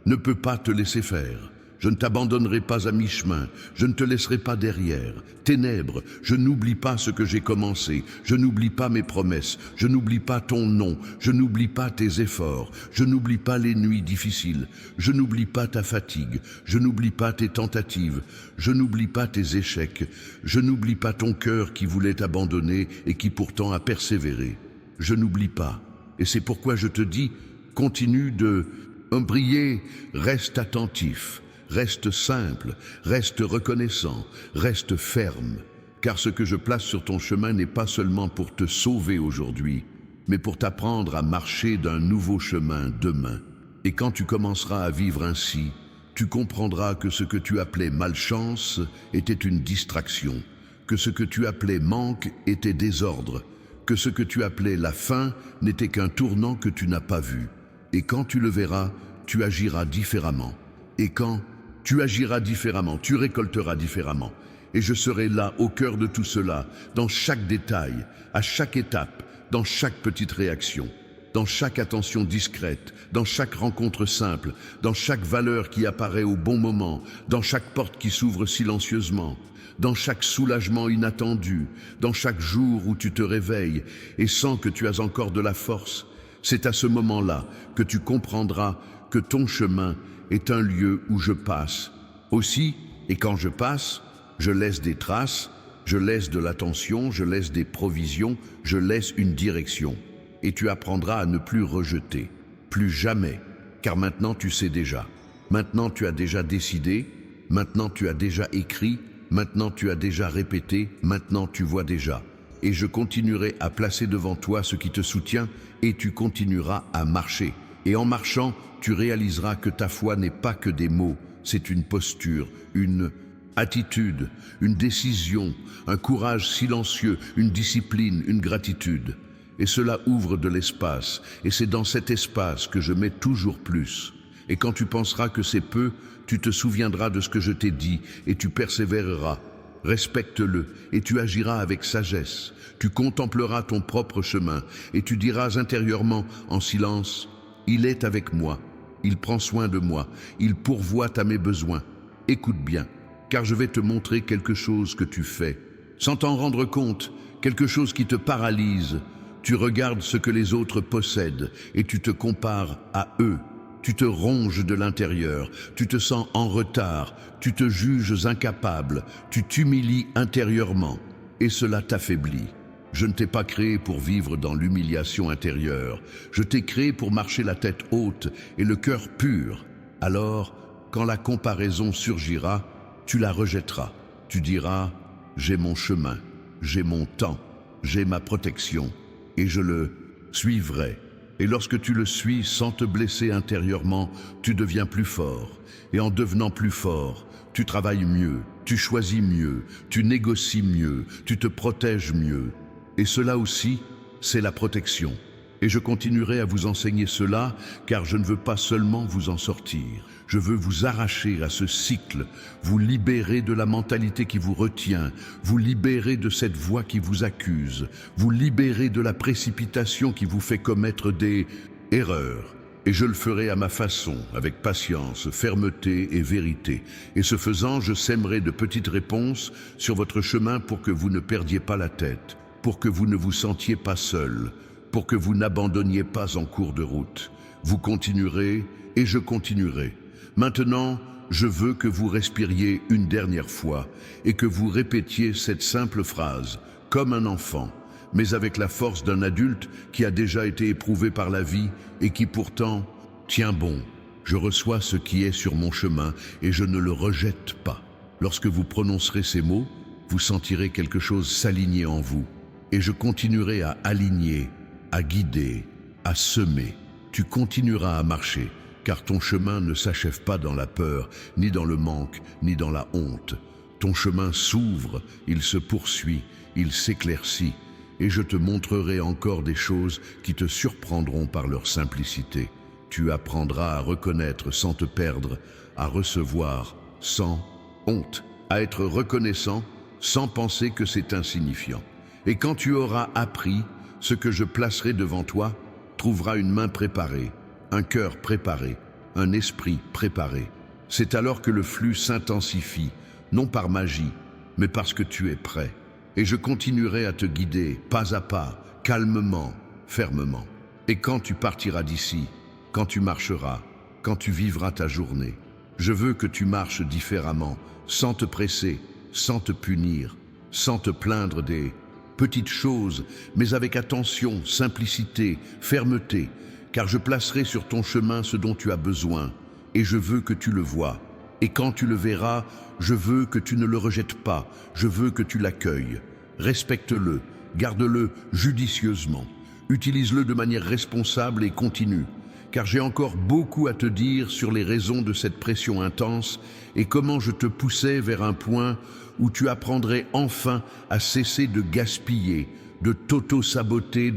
ne peux pas te laisser faire. Je ne t'abandonnerai pas à mi-chemin, je ne te laisserai pas derrière. Ténèbres, je n'oublie pas ce que j'ai commencé, je n'oublie pas mes promesses, je n'oublie pas ton nom, je n'oublie pas tes efforts, je n'oublie pas les nuits difficiles, je n'oublie pas ta fatigue, je n'oublie pas tes tentatives, je n'oublie pas tes échecs, je n'oublie pas ton cœur qui voulait t'abandonner et qui pourtant a persévéré. Je n'oublie pas, et c'est pourquoi je te dis, continue de briller, reste attentif. Reste simple, reste reconnaissant, reste ferme, car ce que je place sur ton chemin n'est pas seulement pour te sauver aujourd'hui, mais pour t'apprendre à marcher d'un nouveau chemin demain. Et quand tu commenceras à vivre ainsi, tu comprendras que ce que tu appelais malchance était une distraction, que ce que tu appelais manque était désordre, que ce que tu appelais la fin n'était qu'un tournant que tu n'as pas vu. Et quand tu le verras, tu agiras différemment. Et quand tu agiras différemment, tu récolteras différemment. Et je serai là au cœur de tout cela, dans chaque détail, à chaque étape, dans chaque petite réaction, dans chaque attention discrète, dans chaque rencontre simple, dans chaque valeur qui apparaît au bon moment, dans chaque porte qui s'ouvre silencieusement, dans chaque soulagement inattendu, dans chaque jour où tu te réveilles et sens que tu as encore de la force. C'est à ce moment-là que tu comprendras que ton chemin est un lieu où je passe. Aussi, et quand je passe, je laisse des traces, je laisse de l'attention, je laisse des provisions, je laisse une direction. Et tu apprendras à ne plus rejeter, plus jamais, car maintenant tu sais déjà. Maintenant tu as déjà décidé, maintenant tu as déjà écrit, maintenant tu as déjà répété, maintenant tu vois déjà. Et je continuerai à placer devant toi ce qui te soutient et tu continueras à marcher. Et en marchant, tu réaliseras que ta foi n'est pas que des mots, c'est une posture, une attitude, une décision, un courage silencieux, une discipline, une gratitude. Et cela ouvre de l'espace, et c'est dans cet espace que je mets toujours plus. Et quand tu penseras que c'est peu, tu te souviendras de ce que je t'ai dit, et tu persévéreras. Respecte-le, et tu agiras avec sagesse. Tu contempleras ton propre chemin, et tu diras intérieurement, en silence, « Il est avec moi, il prend soin de moi, il pourvoit à mes besoins. Écoute bien, car je vais te montrer quelque chose que tu fais. Sans t'en rendre compte, quelque chose qui te paralyse. Tu regardes ce que les autres possèdent, et tu te compares à eux. Tu te ronges de l'intérieur, tu te sens en retard, tu te juges incapable, tu t'humilies intérieurement, et cela t'affaiblit. Je ne t'ai pas créé pour vivre dans l'humiliation intérieure, je t'ai créé pour marcher la tête haute et le cœur pur. Alors, quand la comparaison surgira, tu la rejetteras. Tu diras, j'ai mon chemin, j'ai mon temps, j'ai ma protection, et je le suivrai. Et lorsque tu le suis sans te blesser intérieurement, tu deviens plus fort. Et en devenant plus fort, tu travailles mieux, tu choisis mieux, tu négocies mieux, tu te protèges mieux. Et cela aussi, c'est la protection. Et je continuerai à vous enseigner cela, car je ne veux pas seulement vous en sortir. Je veux vous arracher à ce cycle, vous libérer de la mentalité qui vous retient, vous libérer de cette voix qui vous accuse, vous libérer de la précipitation qui vous fait commettre des erreurs. Et je le ferai à ma façon, avec patience, fermeté et vérité. Et ce faisant, je sèmerai de petites réponses sur votre chemin pour que vous ne perdiez pas la tête, pour que vous ne vous sentiez pas seul, pour que vous n'abandonniez pas en cours de route. Vous continuerez et je continuerai. Maintenant, je veux que vous respiriez une dernière fois et que vous répétiez cette simple phrase, comme un enfant, mais avec la force d'un adulte qui a déjà été éprouvé par la vie et qui pourtant tient bon. Je reçois ce qui est sur mon chemin et je ne le rejette pas. Lorsque vous prononcerez ces mots, vous sentirez quelque chose s'aligner en vous. Et je continuerai à aligner, à guider, à semer. Tu continueras à marcher, car ton chemin ne s'achève pas dans la peur, ni dans le manque, ni dans la honte. Ton chemin s'ouvre, il se poursuit, il s'éclaircit, et je te montrerai encore des choses qui te surprendront par leur simplicité. Tu apprendras à reconnaître sans te perdre, à recevoir sans honte, à être reconnaissant sans penser que c'est insignifiant. Et quand tu auras appris, ce que je placerai devant toi trouvera une main préparée, un cœur préparé, un esprit préparé. C'est alors que le flux s'intensifie, non par magie, mais parce que tu es prêt. Et je continuerai à te guider, pas à pas, calmement, fermement. Et quand tu partiras d'ici, quand tu marcheras, quand tu vivras ta journée, je veux que tu marches différemment, sans te presser, sans te punir, sans te plaindre des petites choses, mais avec attention, simplicité, fermeté, car je placerai sur ton chemin ce dont tu as besoin, et je veux que tu le vois. Et quand tu le verras, je veux que tu ne le rejettes pas, je veux que tu l'accueilles. Respecte-le, garde-le judicieusement, utilise-le de manière responsable et continue, car j'ai encore beaucoup à te dire sur les raisons de cette pression intense et comment je te poussais vers un point où tu apprendrais enfin à cesser de gaspiller, de t'auto-saboter,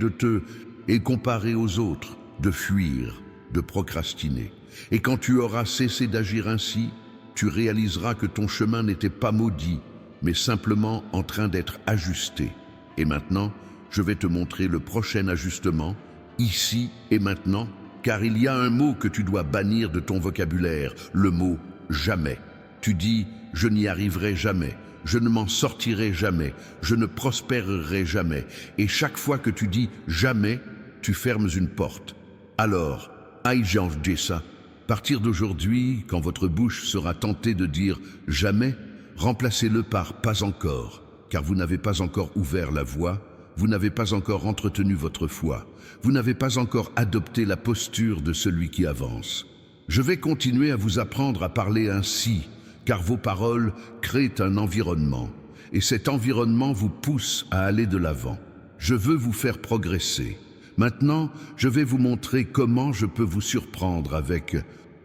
et comparer aux autres, de fuir, de procrastiner. Et quand tu auras cessé d'agir ainsi, tu réaliseras que ton chemin n'était pas maudit, mais simplement en train d'être ajusté. Et maintenant, je vais te montrer le prochain ajustement, ici et maintenant, car il y a un mot que tu dois bannir de ton vocabulaire, le mot « jamais ». Tu dis « je n'y arriverai jamais ». Je ne m'en sortirai jamais, je ne prospérerai jamais. Et chaque fois que tu dis « jamais », tu fermes une porte. Alors, aïe j'ai ça. À partir d'aujourd'hui, quand votre bouche sera tentée de dire « jamais », remplacez-le par « pas encore », car vous n'avez pas encore ouvert la voie, vous n'avez pas encore entretenu votre foi, vous n'avez pas encore adopté la posture de celui qui avance. Je vais continuer à vous apprendre à parler ainsi, car vos paroles créent un environnement, et cet environnement vous pousse à aller de l'avant. Je veux vous faire progresser. Maintenant, je vais vous montrer comment je peux vous surprendre avec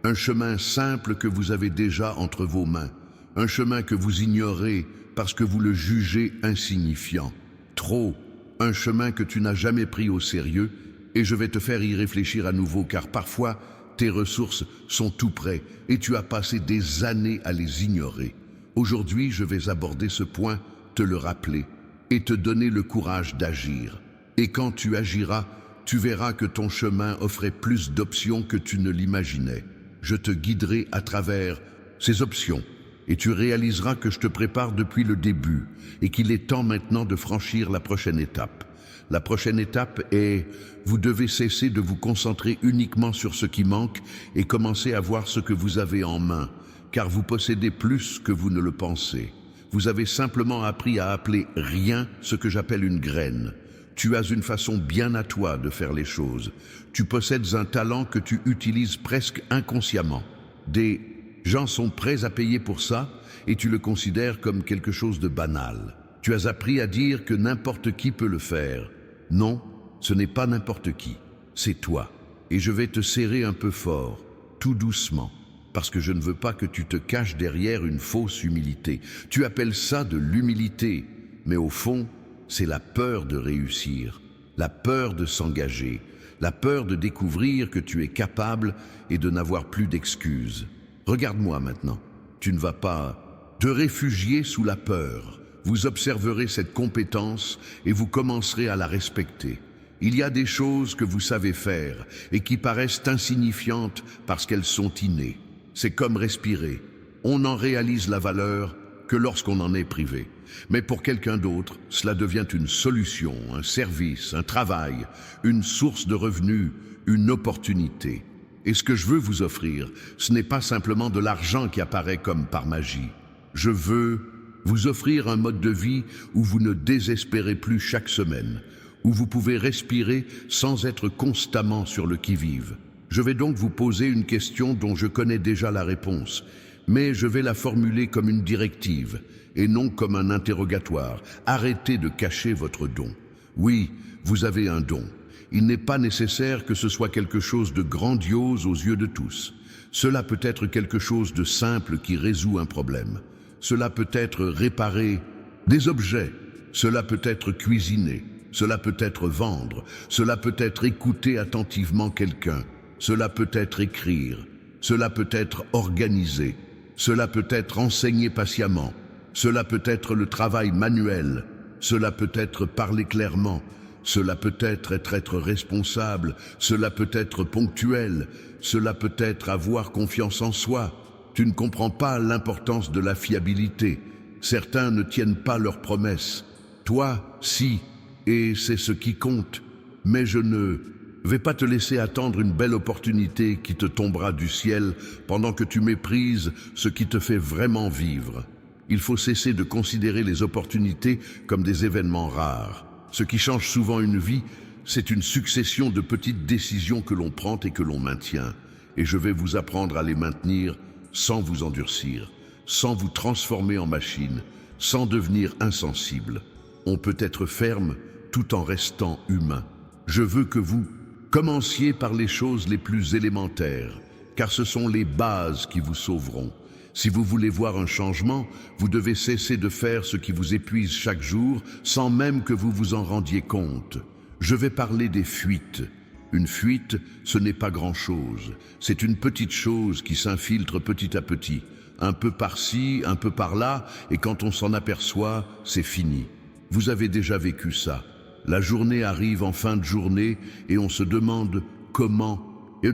Un chemin simple que vous avez déjà entre vos mains. Un chemin que vous ignorez parce que vous le jugez insignifiant. Trop. Un chemin que tu n'as jamais pris au sérieux, et je vais te faire y réfléchir à nouveau car parfois tes ressources sont tout près et tu as passé des années à les ignorer. Aujourd'hui, je vais aborder ce point, te le rappeler et te donner le courage d'agir. Et quand tu agiras, tu verras que ton chemin offrait plus d'options que tu ne l'imaginais. Je te guiderai à travers ces options et tu réaliseras que je te prépare depuis le début et qu'il est temps maintenant de franchir la prochaine étape. La prochaine étape est, vous devez cesser de vous concentrer uniquement sur ce qui manque et commencer à voir ce que vous avez en main, car vous possédez plus que vous ne le pensez. Vous avez simplement appris à appeler rien ce que j'appelle une graine. Tu as une façon bien à toi de faire les choses. Tu possèdes un talent que tu utilises presque inconsciemment. Des gens sont prêts à payer pour ça et tu le considères comme quelque chose de banal. Tu as appris à dire que n'importe qui peut le faire. Non, ce n'est pas n'importe qui, c'est toi. Et je vais te serrer un peu fort, tout doucement, parce que je ne veux pas que tu te caches derrière une fausse humilité. Tu appelles ça de l'humilité, mais au fond, c'est la peur de réussir, la peur de s'engager, la peur de découvrir que tu es capable et de n'avoir plus d'excuses. Regarde-moi maintenant, tu ne vas pas te réfugier sous la peur. Vous observerez cette compétence et vous commencerez à la respecter. Il y a des choses que vous savez faire et qui paraissent insignifiantes parce qu'elles sont innées. C'est comme respirer. On n'en réalise la valeur que lorsqu'on en est privé. Mais pour quelqu'un d'autre, cela devient une solution, un service, un travail, une source de revenus, une opportunité. Et ce que je veux vous offrir, ce n'est pas simplement de l'argent qui apparaît comme par magie. Je veux vous offrir un mode de vie où vous ne désespérez plus chaque semaine, où vous pouvez respirer sans être constamment sur le qui-vive. Je vais donc vous poser une question dont je connais déjà la réponse, mais je vais la formuler comme une directive et non comme un interrogatoire. Arrêtez de cacher votre don. Oui, vous avez un don. Il n'est pas nécessaire que ce soit quelque chose de grandiose aux yeux de tous. Cela peut être quelque chose de simple qui résout un problème. Cela peut être réparer des objets, cela peut être cuisiner, cela peut être vendre, cela peut être écouter attentivement quelqu'un, cela peut être écrire, cela peut être organiser, cela peut être enseigner patiemment, cela peut être le travail manuel, cela peut être parler clairement, cela peut être responsable, cela peut être ponctuel, cela peut être avoir confiance en soi. Tu ne comprends pas l'importance de la fiabilité. Certains ne tiennent pas leurs promesses. Toi, si, et c'est ce qui compte. Mais je ne vais pas te laisser attendre une belle opportunité qui te tombera du ciel pendant que tu méprises ce qui te fait vraiment vivre. Il faut cesser de considérer les opportunités comme des événements rares. Ce qui change souvent une vie, c'est une succession de petites décisions que l'on prend et que l'on maintient. Et je vais vous apprendre à les maintenir sans vous endurcir, sans vous transformer en machine, sans devenir insensible. On peut être ferme tout en restant humain. Je veux que vous commenciez par les choses les plus élémentaires, car ce sont les bases qui vous sauveront. Si vous voulez voir un changement, vous devez cesser de faire ce qui vous épuise chaque jour, sans même que vous vous en rendiez compte. Je vais parler des fuites. Une fuite, ce n'est pas grand-chose. C'est une petite chose qui s'infiltre petit à petit, un peu par-ci, un peu par-là, et quand on s'en aperçoit, c'est fini. Vous avez déjà vécu ça. La journée arrive en fin de journée et on se demande comment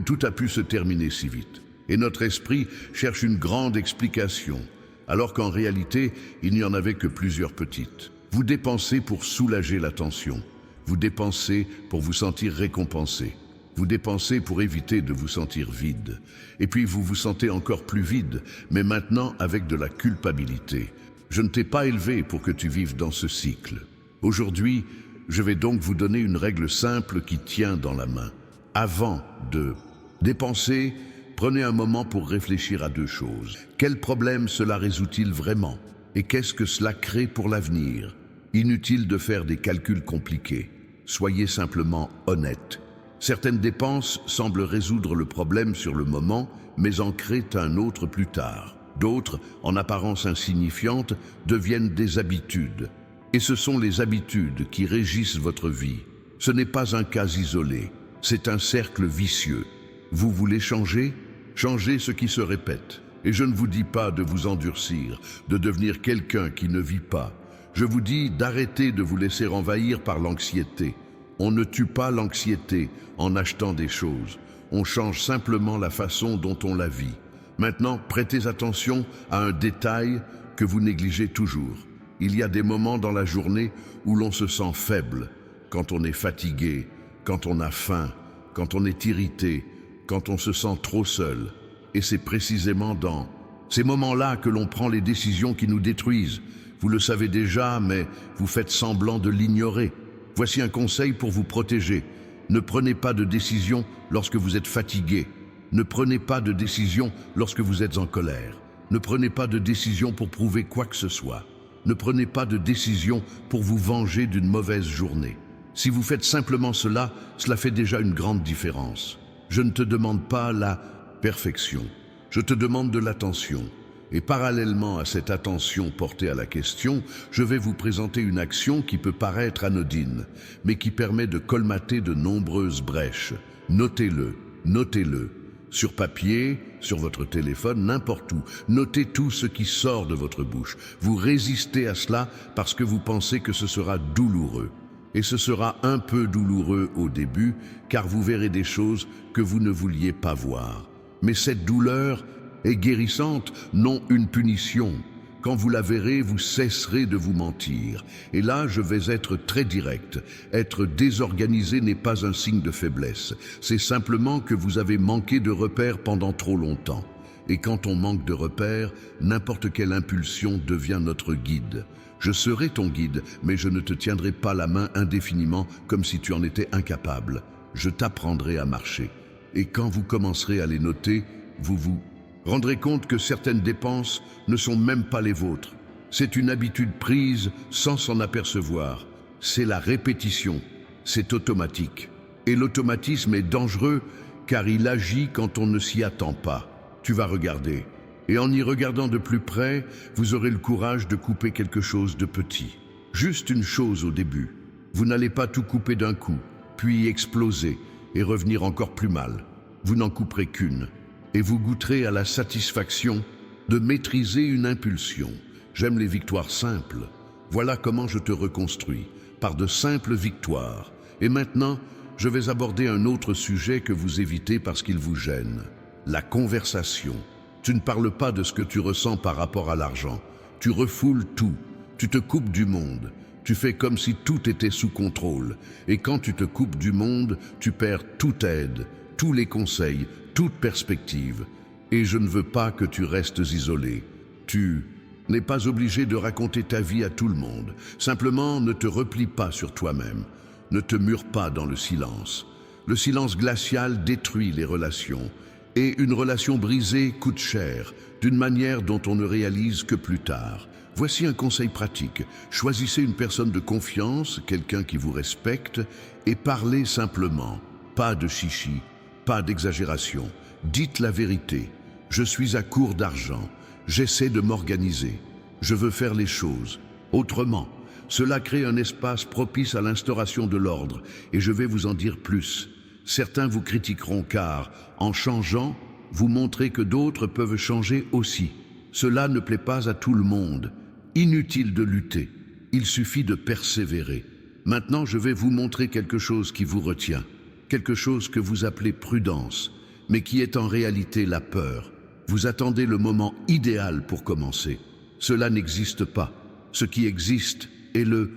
tout a pu se terminer si vite. Et notre esprit cherche une grande explication, alors qu'en réalité, il n'y en avait que plusieurs petites. Vous dépensez pour soulager la tension. Vous dépensez pour vous sentir récompensé. Vous dépensez pour éviter de vous sentir vide. Et puis vous vous sentez encore plus vide, mais maintenant avec de la culpabilité. Je ne t'ai pas élevé pour que tu vives dans ce cycle. Aujourd'hui, je vais donc vous donner une règle simple qui tient dans la main. Avant de dépenser, prenez un moment pour réfléchir à deux choses. Quel problème cela résout-il vraiment? Et qu'est-ce que cela crée pour l'avenir? Inutile de faire des calculs compliqués. Soyez simplement honnête. Certaines dépenses semblent résoudre le problème sur le moment, mais en créent un autre plus tard. D'autres, en apparence insignifiantes, deviennent des habitudes. Et ce sont les habitudes qui régissent votre vie. Ce n'est pas un cas isolé, c'est un cercle vicieux. Vous voulez changer? Changez ce qui se répète. Et je ne vous dis pas de vous endurcir, de devenir quelqu'un qui ne vit pas. Je vous dis d'arrêter de vous laisser envahir par l'anxiété. On ne tue pas l'anxiété en achetant des choses. On change simplement la façon dont on la vit. Maintenant, prêtez attention à un détail que vous négligez toujours. Il y a des moments dans la journée où l'on se sent faible, quand on est fatigué, quand on a faim, quand on est irrité, quand on se sent trop seul. Et c'est précisément dans ces moments-là que l'on prend les décisions qui nous détruisent. Vous le savez déjà, mais vous faites semblant de l'ignorer. Voici un conseil pour vous protéger. Ne prenez pas de décision lorsque vous êtes fatigué. Ne prenez pas de décision lorsque vous êtes en colère. Ne prenez pas de décision pour prouver quoi que ce soit. Ne prenez pas de décision pour vous venger d'une mauvaise journée. Si vous faites simplement cela, cela fait déjà une grande différence. Je ne te demande pas la perfection. Je te demande de l'attention. Et parallèlement à cette attention portée à la question, je vais vous présenter une action qui peut paraître anodine, mais qui permet de colmater de nombreuses brèches. Notez-le, notez-le. Sur papier, sur votre téléphone, n'importe où. Notez tout ce qui sort de votre bouche. Vous résistez à cela parce que vous pensez que ce sera douloureux. Et ce sera un peu douloureux au début, car vous verrez des choses que vous ne vouliez pas voir. Mais cette douleur est guérissante, non une punition. Quand vous la verrez, vous cesserez de vous mentir. Et là, je vais être très direct. Être désorganisé n'est pas un signe de faiblesse. C'est simplement que vous avez manqué de repères pendant trop longtemps. Et quand on manque de repères, n'importe quelle impulsion devient notre guide. Je serai ton guide, mais je ne te tiendrai pas la main indéfiniment comme si tu en étais incapable. Je t'apprendrai à marcher. Et quand vous commencerez à les noter, vous vous rendrez compte que certaines dépenses ne sont même pas les vôtres. C'est une habitude prise sans s'en apercevoir. C'est la répétition, c'est automatique. Et l'automatisme est dangereux car il agit quand on ne s'y attend pas. Tu vas regarder. Et en y regardant de plus près, vous aurez le courage de couper quelque chose de petit. Juste une chose au début. Vous n'allez pas tout couper d'un coup, puis exploser et revenir encore plus mal. Vous n'en couperez qu'une. Et vous goûterez à la satisfaction de maîtriser une impulsion. J'aime les victoires simples. Voilà comment je te reconstruis, par de simples victoires. Et maintenant, je vais aborder un autre sujet que vous évitez parce qu'il vous gêne. La conversation. Tu ne parles pas de ce que tu ressens par rapport à l'argent. Tu refoules tout. Tu te coupes du monde. Tu fais comme si tout était sous contrôle. Et quand tu te coupes du monde, tu perds toute aide, tous les conseils, toute perspective. Et je ne veux pas que tu restes isolé. Tu n'es pas obligé de raconter ta vie à tout le monde. Simplement, ne te replie pas sur toi-même. Ne te mure pas dans le silence. Le silence glacial détruit les relations. Et une relation brisée coûte cher, d'une manière dont on ne réalise que plus tard. Voici un conseil pratique. Choisissez une personne de confiance, quelqu'un qui vous respecte, et parlez simplement. Pas de chichi, pas d'exagération. Dites la vérité. Je suis à court d'argent. J'essaie de m'organiser. Je veux faire les choses autrement. Cela crée un espace propice à l'instauration de l'ordre, et je vais vous en dire plus. Certains vous critiqueront car, en changeant, vous montrez que d'autres peuvent changer aussi. Cela ne plaît pas à tout le monde. Inutile de lutter. Il suffit de persévérer. Maintenant, je vais vous montrer quelque chose qui vous retient. Quelque chose que vous appelez prudence, mais qui est en réalité la peur. Vous attendez le moment idéal pour commencer. Cela n'existe pas. Ce qui existe est le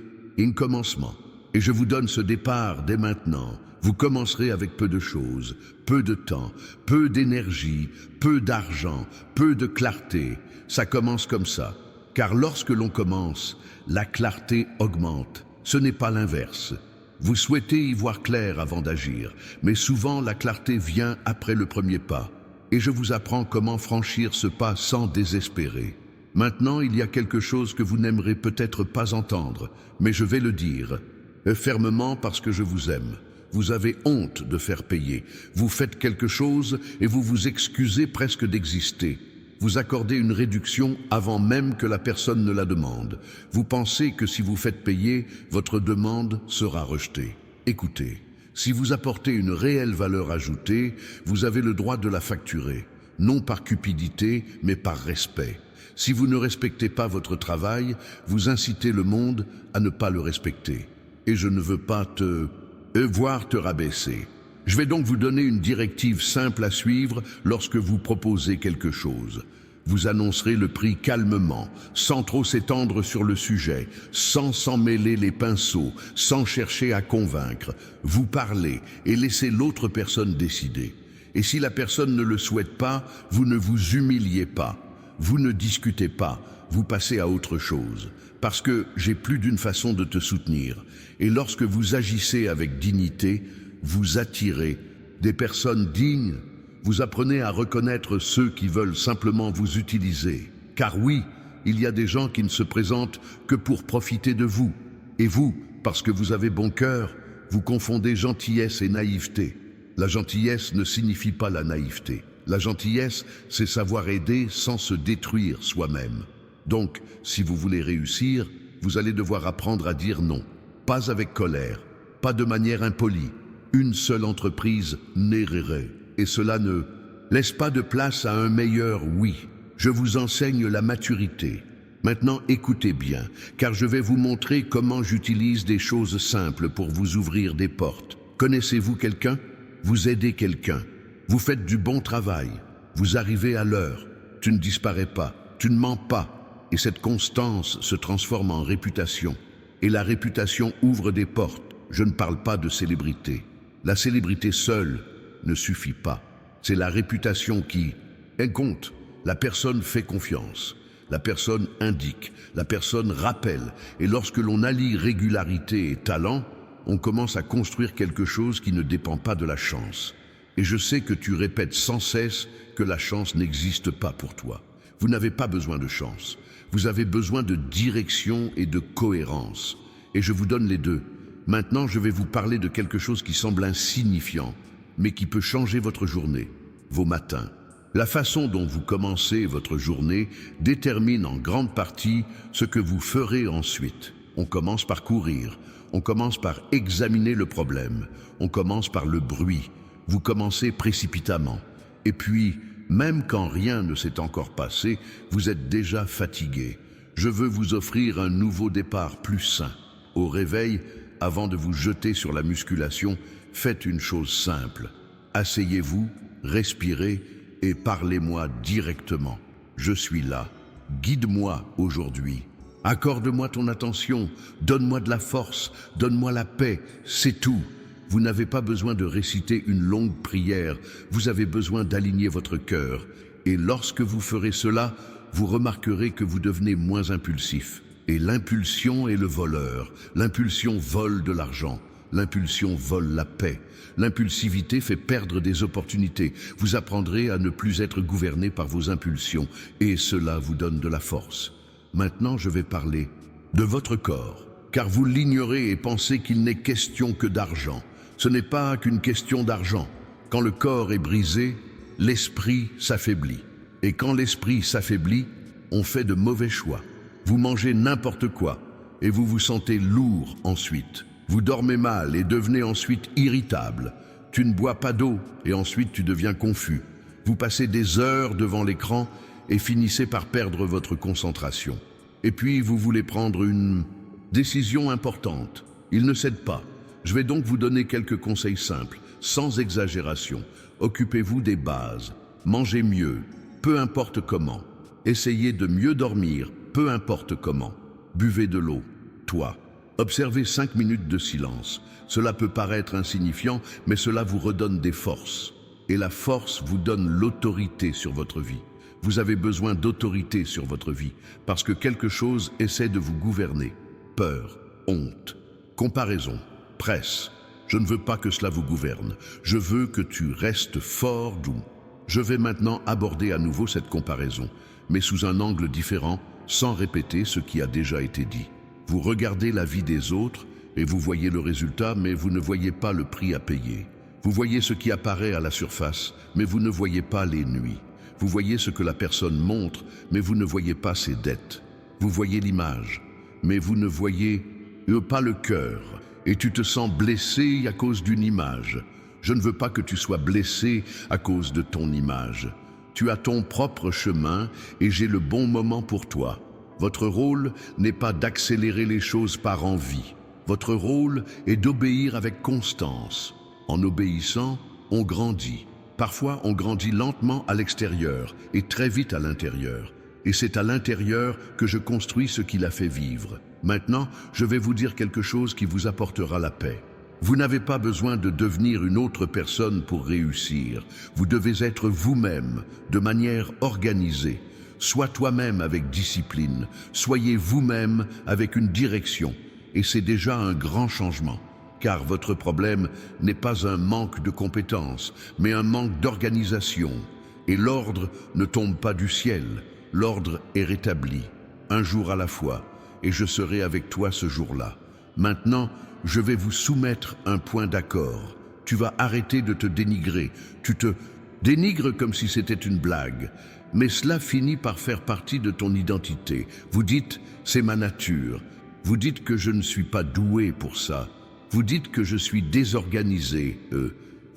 commencement. Et je vous donne ce départ dès maintenant. Vous commencerez avec peu de choses, peu de temps, peu d'énergie, peu d'argent, peu de clarté. Ça commence comme ça. Car lorsque l'on commence, la clarté augmente. Ce n'est pas l'inverse. Vous souhaitez y voir clair avant d'agir, mais souvent la clarté vient après le premier pas. Et je vous apprends comment franchir ce pas sans désespérer. Maintenant, il y a quelque chose que vous n'aimerez peut-être pas entendre, mais je vais le dire, fermement parce que je vous aime. Vous avez honte de faire payer. Vous faites quelque chose et vous vous excusez presque d'exister. Vous accordez une réduction avant même que la personne ne la demande. Vous pensez que si vous faites payer, votre demande sera rejetée. Écoutez, si vous apportez une réelle valeur ajoutée, vous avez le droit de la facturer, non par cupidité, mais par respect. Si vous ne respectez pas votre travail, vous incitez le monde à ne pas le respecter. Et je ne veux pas voir te rabaisser. Je vais donc vous donner une directive simple à suivre lorsque vous proposez quelque chose. Vous annoncerez le prix calmement, sans trop s'étendre sur le sujet, sans s'en mêler les pinceaux, sans chercher à convaincre. Vous parlez et laissez l'autre personne décider. Et si la personne ne le souhaite pas, vous ne vous humiliez pas. Vous ne discutez pas, vous passez à autre chose. Parce que j'ai plus d'une façon de te soutenir. Et lorsque vous agissez avec dignité, vous attirez des personnes dignes. Vous apprenez à reconnaître ceux qui veulent simplement vous utiliser. Car oui, il y a des gens qui ne se présentent que pour profiter de vous. Et vous, parce que vous avez bon cœur, vous confondez gentillesse et naïveté. La gentillesse ne signifie pas la naïveté. La gentillesse, c'est savoir aider sans se détruire soi-même. Donc, si vous voulez réussir, vous allez devoir apprendre à dire non. Pas avec colère, pas de manière impolie. Une seule entreprise n'errerait. Et cela ne laisse pas de place à un meilleur oui. Je vous enseigne la maturité. Maintenant, écoutez bien, car je vais vous montrer comment j'utilise des choses simples pour vous ouvrir des portes. Connaissez-vous quelqu'un? Vous aidez quelqu'un. Vous faites du bon travail. Vous arrivez à l'heure. Tu ne disparais pas. Tu ne mens pas. Et cette constance se transforme en réputation. Et la réputation ouvre des portes. Je ne parle pas de célébrité. La célébrité seule ne suffit pas. C'est la réputation qui, elle compte. La personne fait confiance. La personne indique. La personne rappelle. Et lorsque l'on allie régularité et talent, on commence à construire quelque chose qui ne dépend pas de la chance. Et je sais que tu répètes sans cesse que la chance n'existe pas pour toi. Vous n'avez pas besoin de chance. Vous avez besoin de direction et de cohérence. Et je vous donne les deux. Maintenant, je vais vous parler de quelque chose qui semble insignifiant, mais qui peut changer votre journée, vos matins. La façon dont vous commencez votre journée détermine en grande partie ce que vous ferez ensuite. On commence par courir, on commence par examiner le problème, on commence par le bruit. Vous commencez précipitamment. Et puis, même quand rien ne s'est encore passé, vous êtes déjà fatigué. Je veux vous offrir un nouveau départ plus sain. Au réveil, avant de vous jeter sur la musculation, faites une chose simple. Asseyez-vous, respirez et parlez-moi directement. Je suis là. Guide-moi aujourd'hui. Accorde-moi ton attention. Donne-moi de la force. Donne-moi la paix. C'est tout. Vous n'avez pas besoin de réciter une longue prière. Vous avez besoin d'aligner votre cœur. Et lorsque vous ferez cela, vous remarquerez que vous devenez moins impulsif. Et l'impulsion est le voleur. L'impulsion vole de l'argent. L'impulsion vole la paix. L'impulsivité fait perdre des opportunités. Vous apprendrez à ne plus être gouverné par vos impulsions. Et cela vous donne de la force. Maintenant, je vais parler de votre corps. Car vous l'ignorez et pensez qu'il n'est question que d'argent. Ce n'est pas qu'une question d'argent. Quand le corps est brisé, l'esprit s'affaiblit. Et quand l'esprit s'affaiblit, on fait de mauvais choix. Vous mangez n'importe quoi et vous vous sentez lourd ensuite. Vous dormez mal et devenez ensuite irritable. Tu ne bois pas d'eau et ensuite tu deviens confus. Vous passez des heures devant l'écran et finissez par perdre votre concentration. Et puis vous voulez prendre une décision importante. Il ne cède pas. Je vais donc vous donner quelques conseils simples, sans exagération. Occupez-vous des bases. Mangez mieux, peu importe comment. Essayez de mieux dormir, peu importe comment. Buvez de l'eau. Toi. Observez 5 minutes de silence. Cela peut paraître insignifiant, mais cela vous redonne des forces. Et la force vous donne l'autorité sur votre vie. Vous avez besoin d'autorité sur votre vie, parce que quelque chose essaie de vous gouverner. Peur, honte, comparaison, presse. Je ne veux pas que cela vous gouverne. Je veux que tu restes fort doux. Je vais maintenant aborder à nouveau cette comparaison, mais sous un angle différent, sans répéter ce qui a déjà été dit. Vous regardez la vie des autres et vous voyez le résultat, mais vous ne voyez pas le prix à payer. Vous voyez ce qui apparaît à la surface, mais vous ne voyez pas les nuits. Vous voyez ce que la personne montre, mais vous ne voyez pas ses dettes. Vous voyez l'image, mais vous ne voyez pas le cœur. Et tu te sens blessé à cause d'une image. Je ne veux pas que tu sois blessé à cause de ton image. Tu as ton propre chemin et j'ai le bon moment pour toi. Votre rôle n'est pas d'accélérer les choses par envie. Votre rôle est d'obéir avec constance. En obéissant, on grandit. Parfois, on grandit lentement à l'extérieur et très vite à l'intérieur. Et c'est à l'intérieur que je construis ce qui l'a fait vivre. Maintenant, je vais vous dire quelque chose qui vous apportera la paix. Vous n'avez pas besoin de devenir une autre personne pour réussir. Vous devez être vous-même, de manière organisée. Sois toi-même avec discipline. Soyez vous-même avec une direction. Et c'est déjà un grand changement. Car votre problème n'est pas un manque de compétences, mais un manque d'organisation. Et l'ordre ne tombe pas du ciel, l'ordre est rétabli, un jour à la fois, et je serai avec toi ce jour-là. Maintenant, je vais vous soumettre un point d'accord. Tu vas arrêter de te dénigrer, tu te dénigres comme si c'était une blague, mais cela finit par faire partie de ton identité. Vous dites, c'est ma nature, vous dites que je ne suis pas doué pour ça. Vous dites que je suis désorganisé,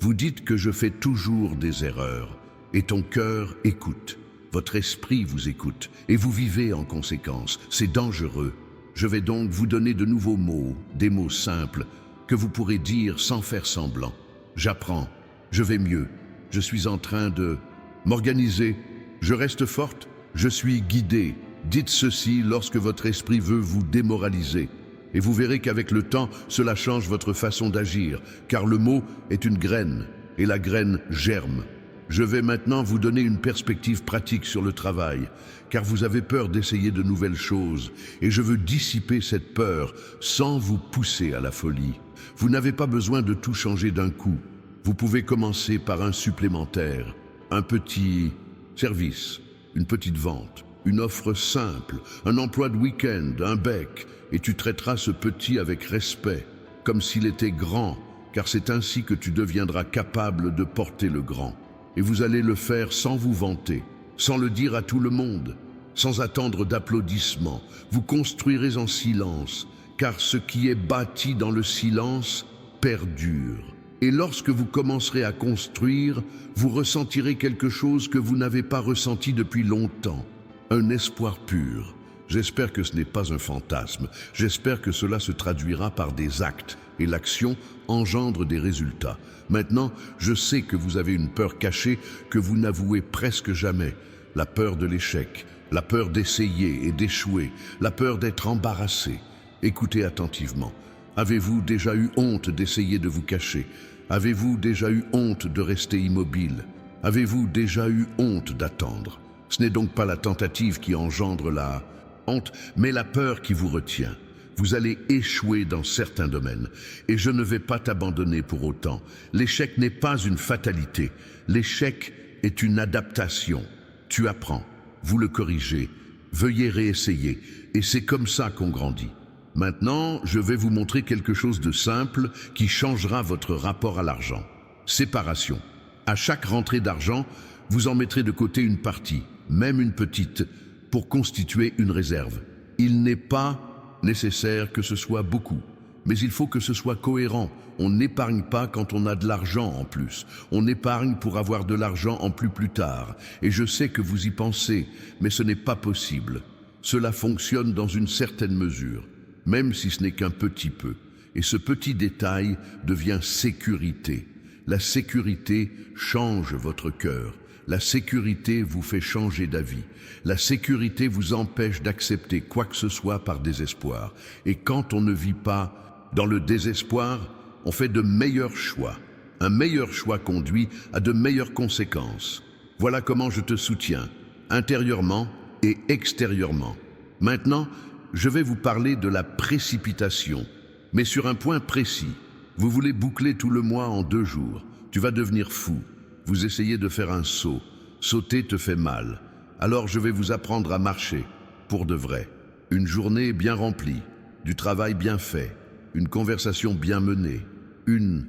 vous dites que je fais toujours des erreurs. Et ton cœur écoute, votre esprit vous écoute, et vous vivez en conséquence. C'est dangereux. Je vais donc vous donner de nouveaux mots, des mots simples, que vous pourrez dire sans faire semblant. J'apprends, je vais mieux, je suis en train de m'organiser, je reste forte, je suis guidée. Dites ceci lorsque votre esprit veut vous démoraliser. Et vous verrez qu'avec le temps, cela change votre façon d'agir, car le mot est une graine, et la graine germe. Je vais maintenant vous donner une perspective pratique sur le travail, car vous avez peur d'essayer de nouvelles choses, et je veux dissiper cette peur sans vous pousser à la folie. Vous n'avez pas besoin de tout changer d'un coup. Vous pouvez commencer par un supplémentaire, un petit service, une petite vente, une offre simple, un emploi de week-end, un bec, et tu traiteras ce petit avec respect, comme s'il était grand, car c'est ainsi que tu deviendras capable de porter le grand. Et vous allez le faire sans vous vanter, sans le dire à tout le monde, sans attendre d'applaudissements. Vous construirez en silence, car ce qui est bâti dans le silence perdure. Et lorsque vous commencerez à construire, vous ressentirez quelque chose que vous n'avez pas ressenti depuis longtemps, un espoir pur. J'espère que ce n'est pas un fantasme, j'espère que cela se traduira par des actes, et l'action engendre des résultats. Maintenant, je sais que vous avez une peur cachée que vous n'avouez presque jamais, la peur de l'échec, la peur d'essayer et d'échouer, la peur d'être embarrassé. Écoutez attentivement. Avez-vous déjà eu honte d'essayer de vous cacher? Avez-vous déjà eu honte de rester immobile? Avez-vous déjà eu honte d'attendre? Ce n'est donc pas la tentative qui engendre la honte, mais la peur qui vous retient. Vous allez échouer dans certains domaines, et je ne vais pas t'abandonner pour autant. L'échec n'est pas une fatalité, l'échec est une adaptation. Tu apprends, vous le corrigez, veuillez réessayer, et c'est comme ça qu'on grandit. Maintenant, je vais vous montrer quelque chose de simple qui changera votre rapport à l'argent. Séparation. À chaque rentrée d'argent, vous en mettrez de côté une partie, même une petite, pour constituer une réserve. Il n'est pas nécessaire que ce soit beaucoup, mais il faut que ce soit cohérent. On n'épargne pas quand on a de l'argent en plus. On épargne pour avoir de l'argent en plus tard. Et je sais que vous y pensez, mais ce n'est pas possible. Cela fonctionne dans une certaine mesure, même si ce n'est qu'un petit peu. Et ce petit détail devient sécurité. La sécurité change votre cœur. La sécurité vous fait changer d'avis. La sécurité vous empêche d'accepter quoi que ce soit par désespoir. Et quand on ne vit pas dans le désespoir, on fait de meilleurs choix. Un meilleur choix conduit à de meilleures conséquences. Voilà comment je te soutiens, intérieurement et extérieurement. Maintenant, je vais vous parler de la précipitation, mais sur un point précis. Vous voulez boucler tout le mois en 2 jours. Tu vas devenir fou. Vous essayez de faire un saut. Sauter te fait mal. Alors je vais vous apprendre à marcher, pour de vrai. Une journée bien remplie, du travail bien fait, une conversation bien menée, une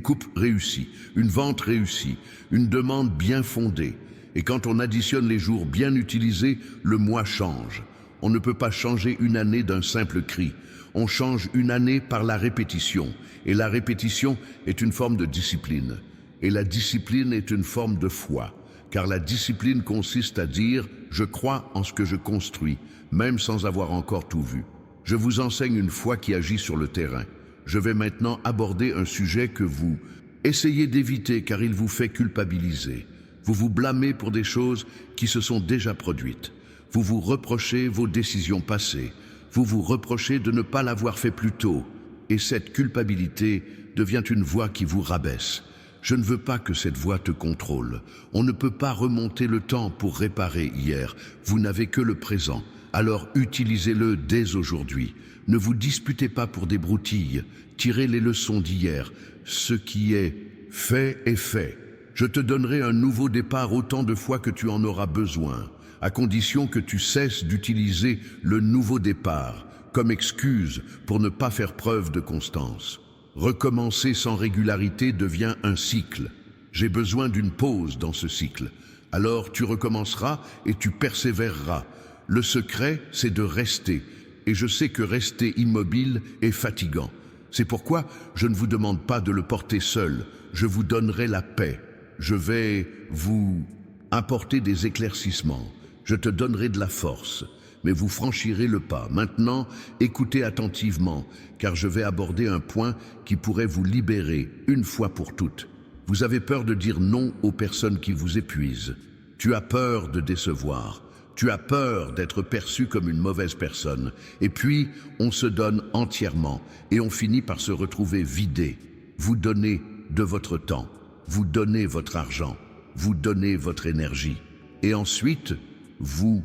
coupe réussie, une vente réussie, une demande bien fondée. Et quand on additionne les jours bien utilisés, le mois change. On ne peut pas changer une année d'un simple cri. On change une année par la répétition. Et la répétition est une forme de discipline. Et la discipline est une forme de foi. Car la discipline consiste à dire « je crois en ce que je construis », même sans avoir encore tout vu. Je vous enseigne une foi qui agit sur le terrain. Je vais maintenant aborder un sujet que vous essayez d'éviter car il vous fait culpabiliser. Vous vous blâmez pour des choses qui se sont déjà produites. Vous vous reprochez vos décisions passées. Vous vous reprochez de ne pas l'avoir fait plus tôt. Et cette culpabilité devient une voix qui vous rabaisse. Je ne veux pas que cette voix te contrôle. On ne peut pas remonter le temps pour réparer hier. Vous n'avez que le présent. Alors utilisez-le dès aujourd'hui. Ne vous disputez pas pour des broutilles. Tirez les leçons d'hier. Ce qui est fait est fait. Je te donnerai un nouveau départ autant de fois que tu en auras besoin, à condition que tu cesses d'utiliser le nouveau départ comme excuse pour ne pas faire preuve de constance. Recommencer sans régularité devient un cycle. J'ai besoin d'une pause dans ce cycle. Alors tu recommenceras et tu persévéreras. Le secret, c'est de rester. Et je sais que rester immobile est fatigant. C'est pourquoi je ne vous demande pas de le porter seul. Je vous donnerai la paix. Je vais vous apporter des éclaircissements. Je te donnerai de la force. Mais vous franchirez le pas. Maintenant, écoutez attentivement, car je vais aborder un point qui pourrait vous libérer une fois pour toutes. Vous avez peur de dire non aux personnes qui vous épuisent. Tu as peur de décevoir. Tu as peur d'être perçu comme une mauvaise personne. Et puis, on se donne entièrement et on finit par se retrouver vidé. Vous donnez de votre temps, vous donnez votre argent, vous donnez votre énergie. Et ensuite, vous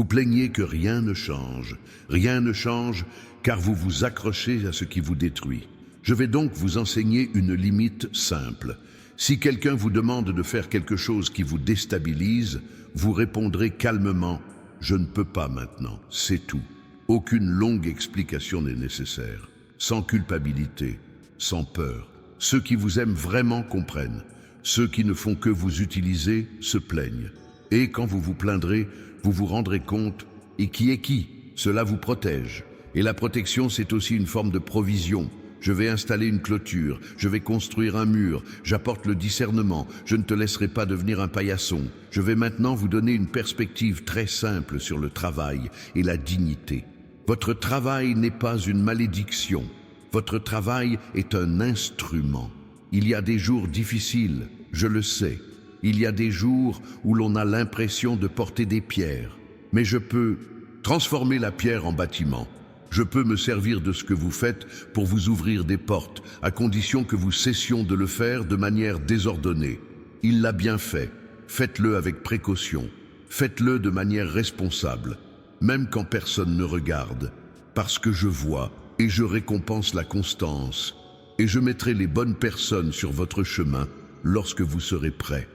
plaignez que rien ne change. Rien ne change car vous vous accrochez à ce qui vous détruit. Je vais donc vous enseigner une limite simple. Si quelqu'un vous demande de faire quelque chose qui vous déstabilise, vous répondrez calmement « Je ne peux pas maintenant, c'est tout ». Aucune longue explication n'est nécessaire. Sans culpabilité, sans peur. Ceux qui vous aiment vraiment comprennent. Ceux qui ne font que vous utiliser se plaignent. Et quand vous vous plaindrez, vous vous rendrez compte « Et qui est qui ?» Cela vous protège. Et la protection, c'est aussi une forme de provision. Je vais installer une clôture, je vais construire un mur, j'apporte le discernement, je ne te laisserai pas devenir un paillasson. Je vais maintenant vous donner une perspective très simple sur le travail et la dignité. Votre travail n'est pas une malédiction, votre travail est un instrument. Il y a des jours difficiles, je le sais. Il y a des jours où l'on a l'impression de porter des pierres. Mais je peux transformer la pierre en bâtiment. Je peux me servir de ce que vous faites pour vous ouvrir des portes, à condition que vous cessions de le faire de manière désordonnée. Il l'a bien fait. Faites-le avec précaution. Faites-le de manière responsable, même quand personne ne regarde. Parce que je vois et je récompense la constance. Et je mettrai les bonnes personnes sur votre chemin lorsque vous serez prêts.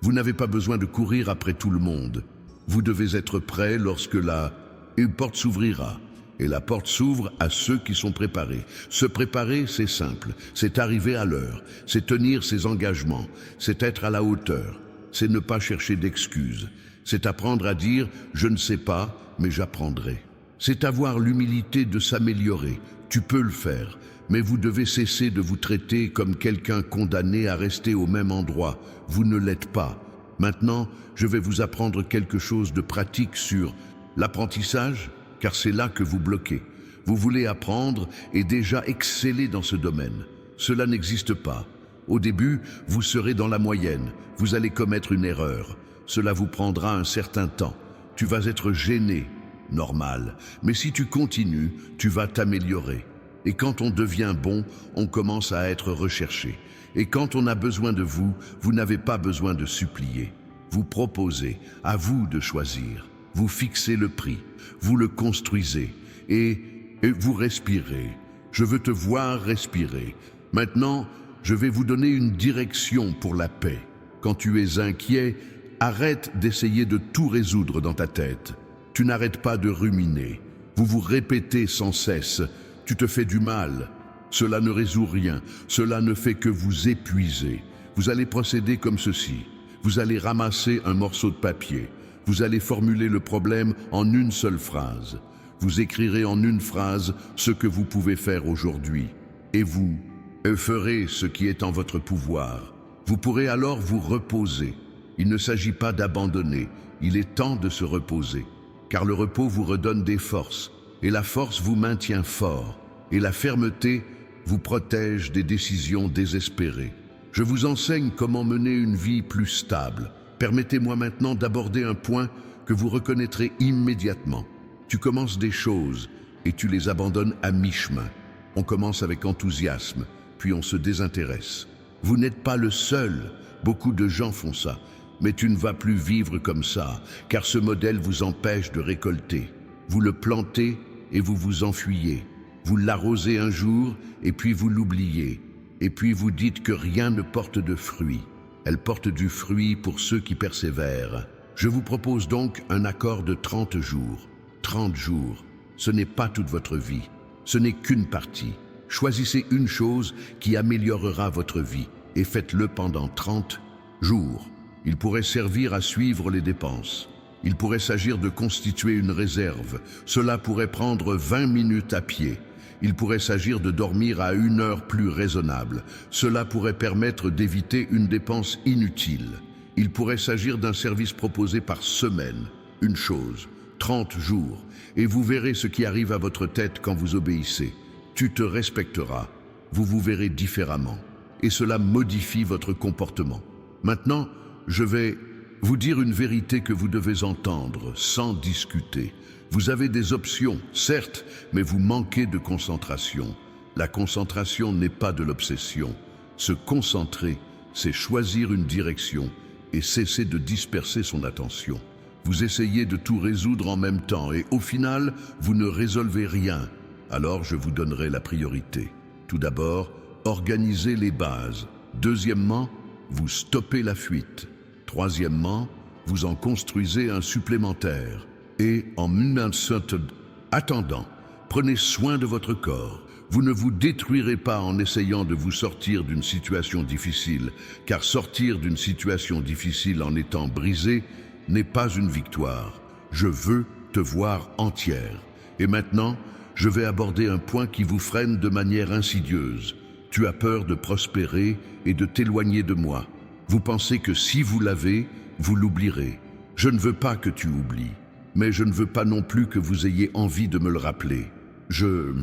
Vous n'avez pas besoin de courir après tout le monde. Vous devez être prêt lorsque une porte s'ouvrira. Et la porte s'ouvre à ceux qui sont préparés. Se préparer, c'est simple. C'est arriver à l'heure. C'est tenir ses engagements. C'est être à la hauteur. C'est ne pas chercher d'excuses. C'est apprendre à dire « je ne sais pas, mais j'apprendrai ». C'est avoir l'humilité de s'améliorer. Tu peux le faire. Mais vous devez cesser de vous traiter comme quelqu'un condamné à rester au même endroit. Vous ne l'êtes pas. Maintenant, je vais vous apprendre quelque chose de pratique sur l'apprentissage, car c'est là que vous bloquez. Vous voulez apprendre et déjà exceller dans ce domaine. Cela n'existe pas. Au début, vous serez dans la moyenne. Vous allez commettre une erreur. Cela vous prendra un certain temps. Tu vas être gêné, normal. Mais si tu continues, tu vas t'améliorer. Et quand on devient bon, on commence à être recherché. Et quand on a besoin de vous, vous n'avez pas besoin de supplier. Vous proposez, à vous de choisir. Vous fixez le prix, vous le construisez et vous respirez. Je veux te voir respirer. Maintenant, je vais vous donner une direction pour la paix. Quand tu es inquiet, arrête d'essayer de tout résoudre dans ta tête. Tu n'arrêtes pas de ruminer. Vous vous répétez sans cesse. Tu te fais du mal. Cela ne résout rien, cela ne fait que vous épuiser. Vous allez procéder comme ceci. Vous allez ramasser un morceau de papier. Vous allez formuler le problème en une seule phrase. Vous écrirez en une phrase ce que vous pouvez faire aujourd'hui. Et vous ferez ce qui est en votre pouvoir. Vous pourrez alors vous reposer. Il ne s'agit pas d'abandonner, il est temps de se reposer. Car le repos vous redonne des forces, et la force vous maintient fort, et la fermeté vous protège des décisions désespérées. Je vous enseigne comment mener une vie plus stable. Permettez-moi maintenant d'aborder un point que vous reconnaîtrez immédiatement. Tu commences des choses et tu les abandonnes à mi-chemin. On commence avec enthousiasme, puis on se désintéresse. Vous n'êtes pas le seul, beaucoup de gens font ça. Mais tu ne vas plus vivre comme ça, car ce modèle vous empêche de récolter. Vous le plantez et vous vous enfuyez. Vous l'arrosez un jour et puis vous l'oubliez. Et puis vous dites que rien ne porte de fruit. Elle porte du fruit pour ceux qui persévèrent. Je vous propose donc un accord de 30 jours. 30 jours, ce n'est pas toute votre vie. Ce n'est qu'une partie. Choisissez une chose qui améliorera votre vie et faites-le pendant 30 jours. Il pourrait servir à suivre les dépenses. Il pourrait s'agir de constituer une réserve. Cela pourrait prendre 20 minutes à pied. Il pourrait s'agir de dormir à une heure plus raisonnable. Cela pourrait permettre d'éviter une dépense inutile. Il pourrait s'agir d'un service proposé par semaine. Une chose, 30 jours. Et vous verrez ce qui arrive à votre tête quand vous obéissez. Tu te respecteras. Vous vous verrez différemment. Et cela modifie votre comportement. Maintenant, je vais vous dire une vérité que vous devez entendre sans discuter. Vous avez des options, certes, mais vous manquez de concentration. La concentration n'est pas de l'obsession. Se concentrer, c'est choisir une direction et cesser de disperser son attention. Vous essayez de tout résoudre en même temps et au final, vous ne résolvez rien. Alors je vous donnerai la priorité. Tout d'abord, organisez les bases. Deuxièmement, vous stoppez la fuite. Troisièmement, vous en construisez un supplémentaire. Et en attendant, prenez soin de votre corps. Vous ne vous détruirez pas en essayant de vous sortir d'une situation difficile, car sortir d'une situation difficile en étant brisé n'est pas une victoire. Je veux te voir entière. Et maintenant, je vais aborder un point qui vous freine de manière insidieuse. Tu as peur de prospérer et de t'éloigner de moi. Vous pensez que si vous l'avez, vous l'oublierez. Je ne veux pas que tu oublies, mais je ne veux pas non plus que vous ayez envie de me le rappeler. Je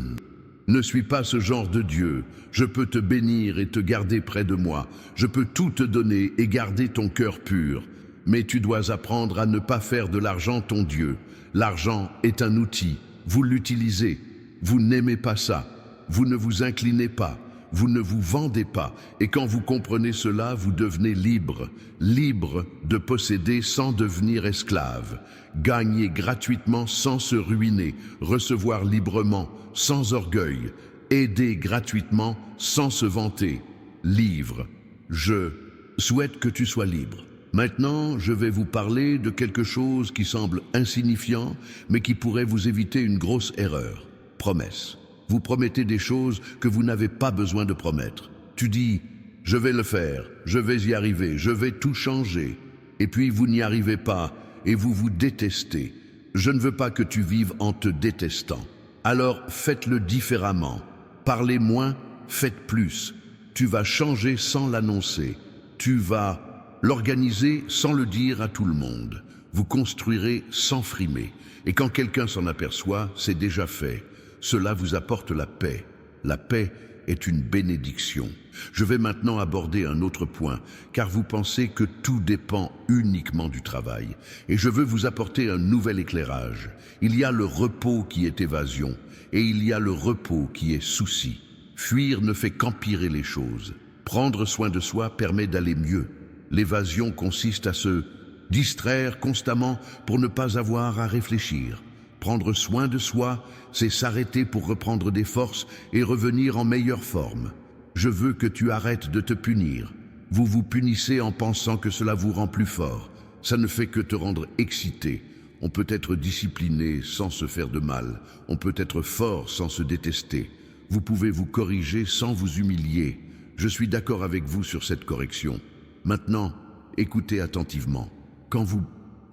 ne suis pas ce genre de Dieu. Je peux te bénir et te garder près de moi. Je peux tout te donner et garder ton cœur pur. Mais tu dois apprendre à ne pas faire de l'argent ton Dieu. L'argent est un outil. Vous l'utilisez. Vous n'aimez pas ça. Vous ne vous inclinez pas. Vous ne vous vendez pas, et quand vous comprenez cela, vous devenez libre, libre de posséder sans devenir esclave, gagner gratuitement sans se ruiner, recevoir librement, sans orgueil, aider gratuitement sans se vanter, libre. Je souhaite que tu sois libre. Maintenant, je vais vous parler de quelque chose qui semble insignifiant, mais qui pourrait vous éviter une grosse erreur. Promesse. Vous promettez des choses que vous n'avez pas besoin de promettre. Tu dis, je vais le faire, je vais y arriver, je vais tout changer. Et puis vous n'y arrivez pas et vous vous détestez. Je ne veux pas que tu vives en te détestant. Alors faites-le différemment. Parlez moins, faites plus. Tu vas changer sans l'annoncer. Tu vas l'organiser sans le dire à tout le monde. Vous construirez sans frimer. Et quand quelqu'un s'en aperçoit, c'est déjà fait. Cela vous apporte la paix. La paix est une bénédiction. Je vais maintenant aborder un autre point, car vous pensez que tout dépend uniquement du travail. Et je veux vous apporter un nouvel éclairage. Il y a le repos qui est évasion, et il y a le repos qui est souci. Fuir ne fait qu'empirer les choses. Prendre soin de soi permet d'aller mieux. L'évasion consiste à se distraire constamment pour ne pas avoir à réfléchir. Prendre soin de soi, c'est s'arrêter pour reprendre des forces et revenir en meilleure forme. Je veux que tu arrêtes de te punir. Vous vous punissez en pensant que cela vous rend plus fort. Ça ne fait que te rendre excité. On peut être discipliné sans se faire de mal. On peut être fort sans se détester. vous pouvez vous corriger sans vous humilier. Je suis d'accord avec vous sur cette correction. Maintenant, écoutez attentivement. Quand vous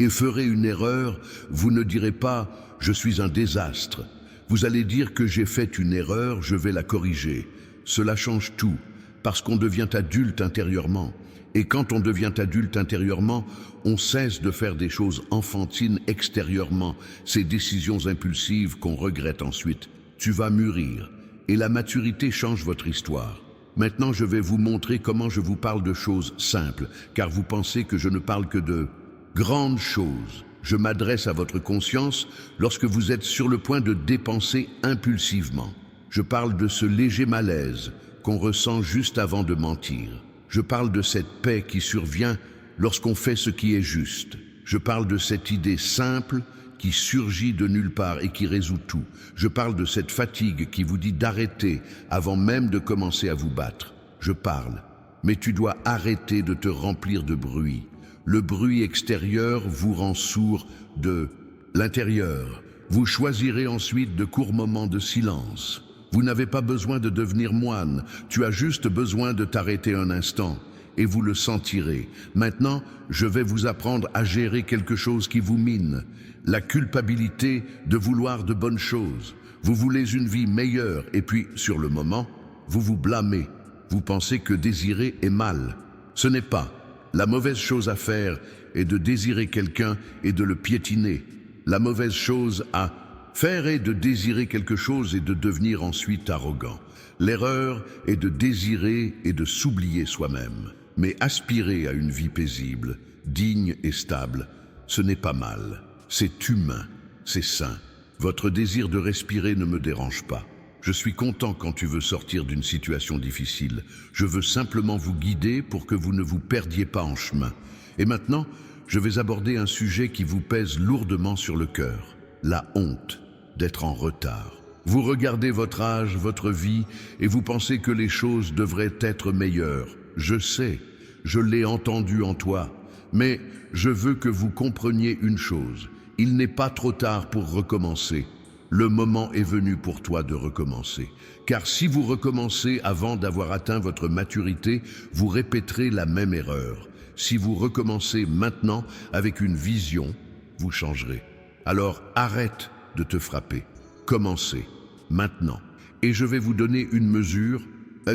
ferez une erreur, vous ne direz pas « je suis un désastre ». Vous allez dire que j'ai fait une erreur, je vais la corriger. Cela change tout, parce qu'on devient adulte intérieurement. Et quand on devient adulte intérieurement, on cesse de faire des choses enfantines extérieurement, ces décisions impulsives qu'on regrette ensuite. Tu vas mûrir, et la maturité change votre histoire. Maintenant, je vais vous montrer comment je vous parle de choses simples, car vous pensez que je ne parle que de grandes choses. Je m'adresse à votre conscience lorsque vous êtes sur le point de dépenser impulsivement. Je parle de ce léger malaise qu'on ressent juste avant de mentir. Je parle de cette paix qui survient lorsqu'on fait ce qui est juste. Je parle de cette idée simple qui surgit de nulle part et qui résout tout. Je parle de cette fatigue qui vous dit d'arrêter avant même de commencer à vous battre. Je parle, mais tu dois arrêter de te remplir de bruit. Le bruit extérieur vous rend sourd de l'intérieur. Vous choisirez ensuite de courts moments de silence. Vous n'avez pas besoin de devenir moine, tu as juste besoin de t'arrêter un instant, et vous le sentirez. Maintenant, je vais vous apprendre à gérer quelque chose qui vous mine, la culpabilité de vouloir de bonnes choses. Vous voulez une vie meilleure, et puis, sur le moment, vous vous blâmez. Vous pensez que désirer est mal. Ce n'est pas. La mauvaise chose à faire est de désirer quelqu'un et de le piétiner. La mauvaise chose à faire est de désirer quelque chose et de devenir ensuite arrogant. L'erreur est de désirer et de s'oublier soi-même. Mais aspirer à une vie paisible, digne et stable, ce n'est pas mal. C'est humain, c'est sain. Votre désir de respirer ne me dérange pas. Je suis content quand tu veux sortir d'une situation difficile. Je veux simplement vous guider pour que vous ne vous perdiez pas en chemin. Et maintenant, je vais aborder un sujet qui vous pèse lourdement sur le cœur. La honte d'être en retard. Vous regardez votre âge, votre vie, et vous pensez que les choses devraient être meilleures. Je sais, je l'ai entendu en toi, mais je veux que vous compreniez une chose. Il n'est pas trop tard pour recommencer. Le moment est venu pour toi de recommencer. Car si vous recommencez avant d'avoir atteint votre maturité, vous répéterez la même erreur. Si vous recommencez maintenant avec une vision, vous changerez. Alors arrête de te frapper. Commencez, maintenant. Et je vais vous donner une mesure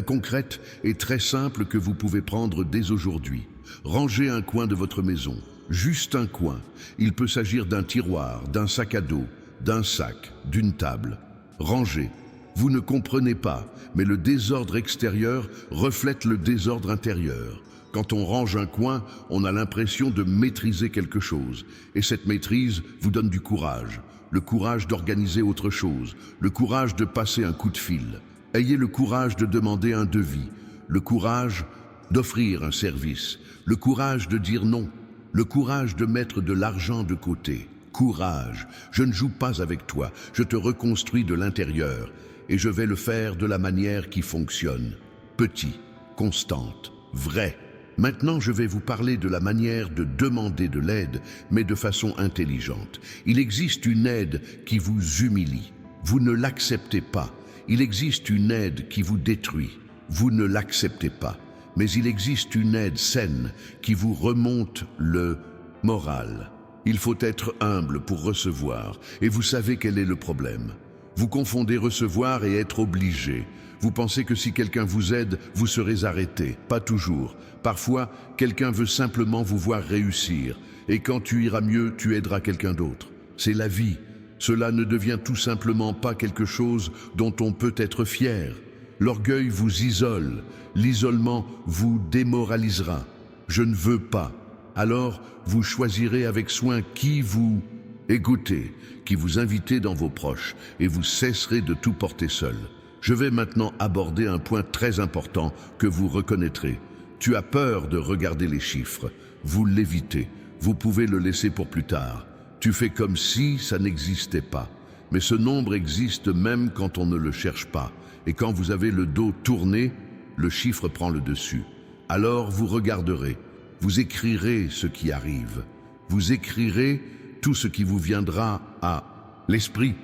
concrète et très simple que vous pouvez prendre dès aujourd'hui. Rangez un coin de votre maison, juste un coin. Il peut s'agir d'un tiroir, d'un sac à dos, d'un sac, d'une table. Rangez. Vous ne comprenez pas, mais le désordre extérieur reflète le désordre intérieur. Quand on range un coin, on a l'impression de maîtriser quelque chose. Et cette maîtrise vous donne du courage. Le courage d'organiser autre chose. Le courage de passer un coup de fil. Ayez le courage de demander un devis. Le courage d'offrir un service. Le courage de dire non. Le courage de mettre de l'argent de côté. Courage. Je ne joue pas avec toi. Je te reconstruis de l'intérieur. Et je vais le faire de la manière qui fonctionne. Petit, constante, vrai. Maintenant, je vais vous parler de la manière de demander de l'aide, mais de façon intelligente. Il existe une aide qui vous humilie. Vous ne l'acceptez pas. Il existe une aide qui vous détruit. Vous ne l'acceptez pas. Mais il existe une aide saine qui vous remonte le moral. Il faut être humble pour recevoir, et vous savez quel est le problème. Vous confondez recevoir et être obligé. Vous pensez que si quelqu'un vous aide, vous serez arrêté. Pas toujours. Parfois, quelqu'un veut simplement vous voir réussir. Et quand tu iras mieux, tu aideras quelqu'un d'autre. C'est la vie. Cela ne devient tout simplement pas quelque chose dont on peut être fier. L'orgueil vous isole. L'isolement vous démoralisera. Je ne veux pas. Alors, vous choisirez avec soin qui vous écoutez, qui vous invitez dans vos proches, et vous cesserez de tout porter seul. Je vais maintenant aborder un point très important que vous reconnaîtrez. Tu as peur de regarder les chiffres. Vous l'évitez. Vous pouvez le laisser pour plus tard. Tu fais comme si ça n'existait pas. Mais ce nombre existe même quand on ne le cherche pas. Et quand vous avez le dos tourné, le chiffre prend le dessus. Alors vous regarderez. Vous écrirez ce qui arrive. Vous écrirez tout ce qui vous viendra à l'esprit.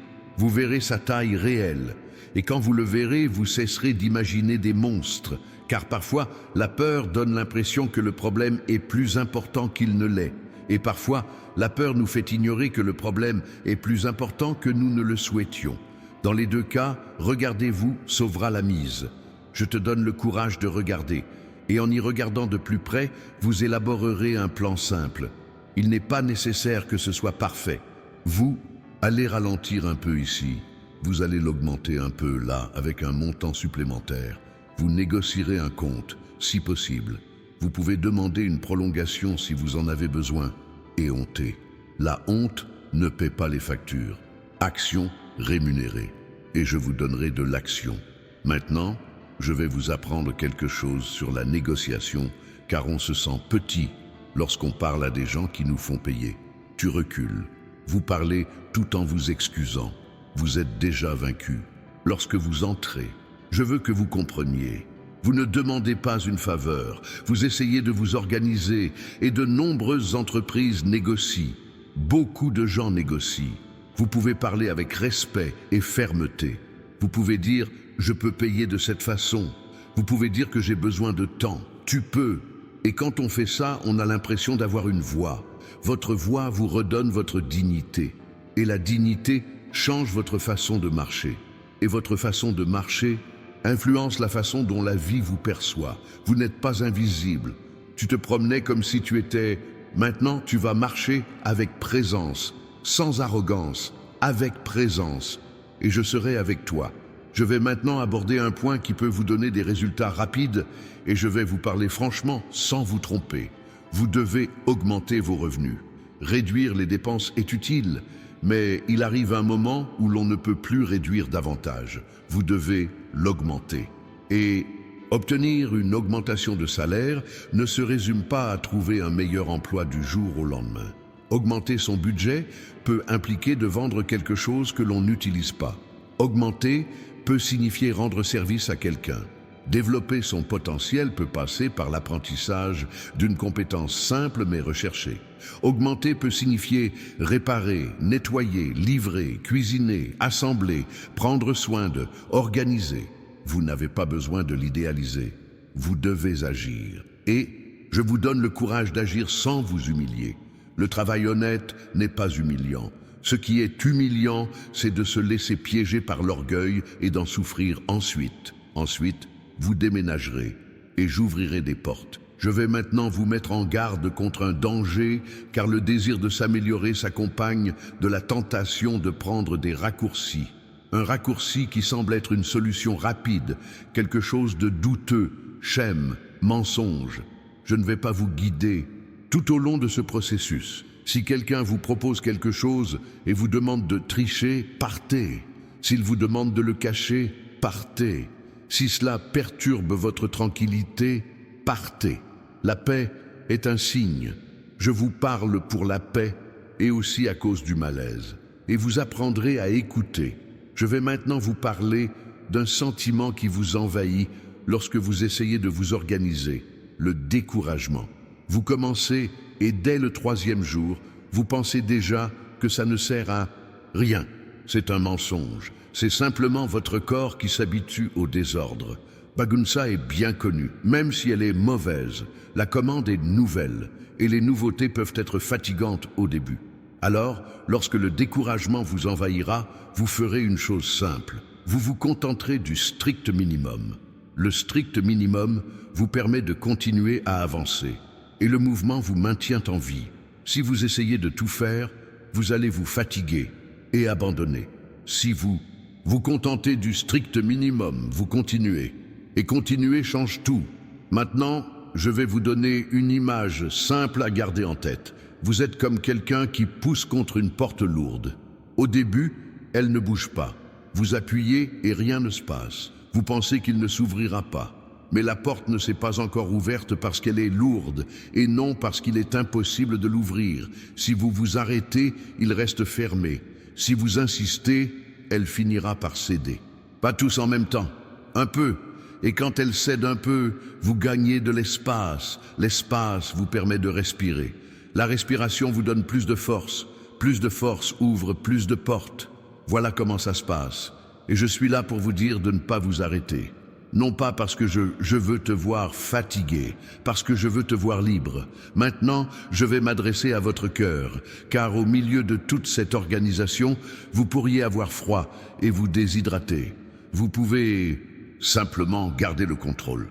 vous verrez sa taille réelle. Et quand vous le verrez, vous cesserez d'imaginer des monstres, car parfois, la peur donne l'impression que le problème est plus important qu'il ne l'est. Et parfois, la peur nous fait ignorer que le problème est plus important que nous ne le souhaitions. Dans les deux cas, regardez-vous sauvera la mise. Je te donne le courage de regarder. Et en y regardant de plus près, vous élaborerez un plan simple. Il n'est pas nécessaire que ce soit parfait. Vous, allez ralentir un peu ici. Vous allez l'augmenter un peu là, avec un montant supplémentaire. Vous négocierez un compte, si possible. Vous pouvez demander une prolongation si vous en avez besoin. Et honter. La honte ne paie pas les factures. Action rémunérée. Et je vous donnerai de l'action. Maintenant, je vais vous apprendre quelque chose sur la négociation, car on se sent petit lorsqu'on parle à des gens qui nous font payer. Tu recules. Vous parlez tout en vous excusant. Vous êtes déjà vaincu. Lorsque vous entrez, je veux que vous compreniez. Vous ne demandez pas une faveur. Vous essayez de vous organiser et de nombreuses entreprises négocient. Beaucoup de gens négocient. Vous pouvez parler avec respect et fermeté. Vous pouvez dire « je peux payer de cette façon ». Vous pouvez dire que j'ai besoin de temps. Tu peux. Et quand on fait ça, on a l'impression d'avoir une voix. Votre voix vous redonne votre dignité. Et la dignité change votre façon de marcher. Et votre façon de marcher influence la façon dont la vie vous perçoit. Vous n'êtes pas invisible. Tu te promenais comme si tu étais... Maintenant, tu vas marcher avec présence, sans arrogance, avec présence. Et je serai avec toi. Je vais maintenant aborder un point qui peut vous donner des résultats rapides et je vais vous parler franchement sans vous tromper. Vous devez augmenter vos revenus. Réduire les dépenses est utile, mais il arrive un moment où l'on ne peut plus réduire davantage. Vous devez l'augmenter. Et obtenir une augmentation de salaire ne se résume pas à trouver un meilleur emploi du jour au lendemain. Augmenter son budget peut impliquer de vendre quelque chose que l'on n'utilise pas. Augmenter peut signifier rendre service à quelqu'un. Développer son potentiel peut passer par l'apprentissage d'une compétence simple mais recherchée. Augmenter peut signifier réparer, nettoyer, livrer, cuisiner, assembler, prendre soin de, organiser. Vous n'avez pas besoin de l'idéaliser. Vous devez agir. Et je vous donne le courage d'agir sans vous humilier. Le travail honnête n'est pas humiliant. Ce qui est humiliant, c'est de se laisser piéger par l'orgueil et d'en souffrir ensuite. Ensuite, vous déménagerez et j'ouvrirai des portes. Je vais maintenant vous mettre en garde contre un danger, car le désir de s'améliorer s'accompagne de la tentation de prendre des raccourcis. Un raccourci qui semble être une solution rapide, quelque chose de douteux, schème, mensonge. Je ne vais pas vous guider tout au long de ce processus. Si quelqu'un vous propose quelque chose et vous demande de tricher, partez. S'il vous demande de le cacher, partez. Si cela perturbe votre tranquillité, partez. La paix est un signe. Je vous parle pour la paix et aussi à cause du malaise. Et vous apprendrez à écouter. Je vais maintenant vous parler d'un sentiment qui vous envahit lorsque vous essayez de vous organiser, le découragement. Vous commencez et dès le 3e jour, vous pensez déjà que ça ne sert à rien. C'est un mensonge. C'est simplement votre corps qui s'habitue au désordre. Bagunça est bien connue, même si elle est mauvaise. La commande est nouvelle et les nouveautés peuvent être fatigantes au début. Alors, lorsque le découragement vous envahira, vous ferez une chose simple. Vous vous contenterez du strict minimum. Le strict minimum vous permet de continuer à avancer. Et le mouvement vous maintient en vie. Si vous essayez de tout faire, vous allez vous fatiguer et abandonner. Si vous vous contentez du strict minimum, vous continuez. Et continuer change tout. Maintenant, je vais vous donner une image simple à garder en tête. Vous êtes comme quelqu'un qui pousse contre une porte lourde. Au début, elle ne bouge pas. Vous appuyez et rien ne se passe. Vous pensez qu'il ne s'ouvrira pas. Mais la porte ne s'est pas encore ouverte parce qu'elle est lourde et non parce qu'il est impossible de l'ouvrir. Si vous vous arrêtez, il reste fermé. Si vous insistez, elle finira par céder. Pas tous en même temps, un peu. Et quand elle cède un peu, vous gagnez de l'espace. L'espace vous permet de respirer. La respiration vous donne plus de force. Plus de force ouvre plus de portes. Voilà comment ça se passe. Et je suis là pour vous dire de ne pas vous arrêter. Non pas parce que je veux te voir fatigué, parce que je veux te voir libre. Maintenant, je vais m'adresser à votre cœur, car au milieu de toute cette organisation, vous pourriez avoir froid et vous déshydrater. Vous pouvez simplement garder le contrôle.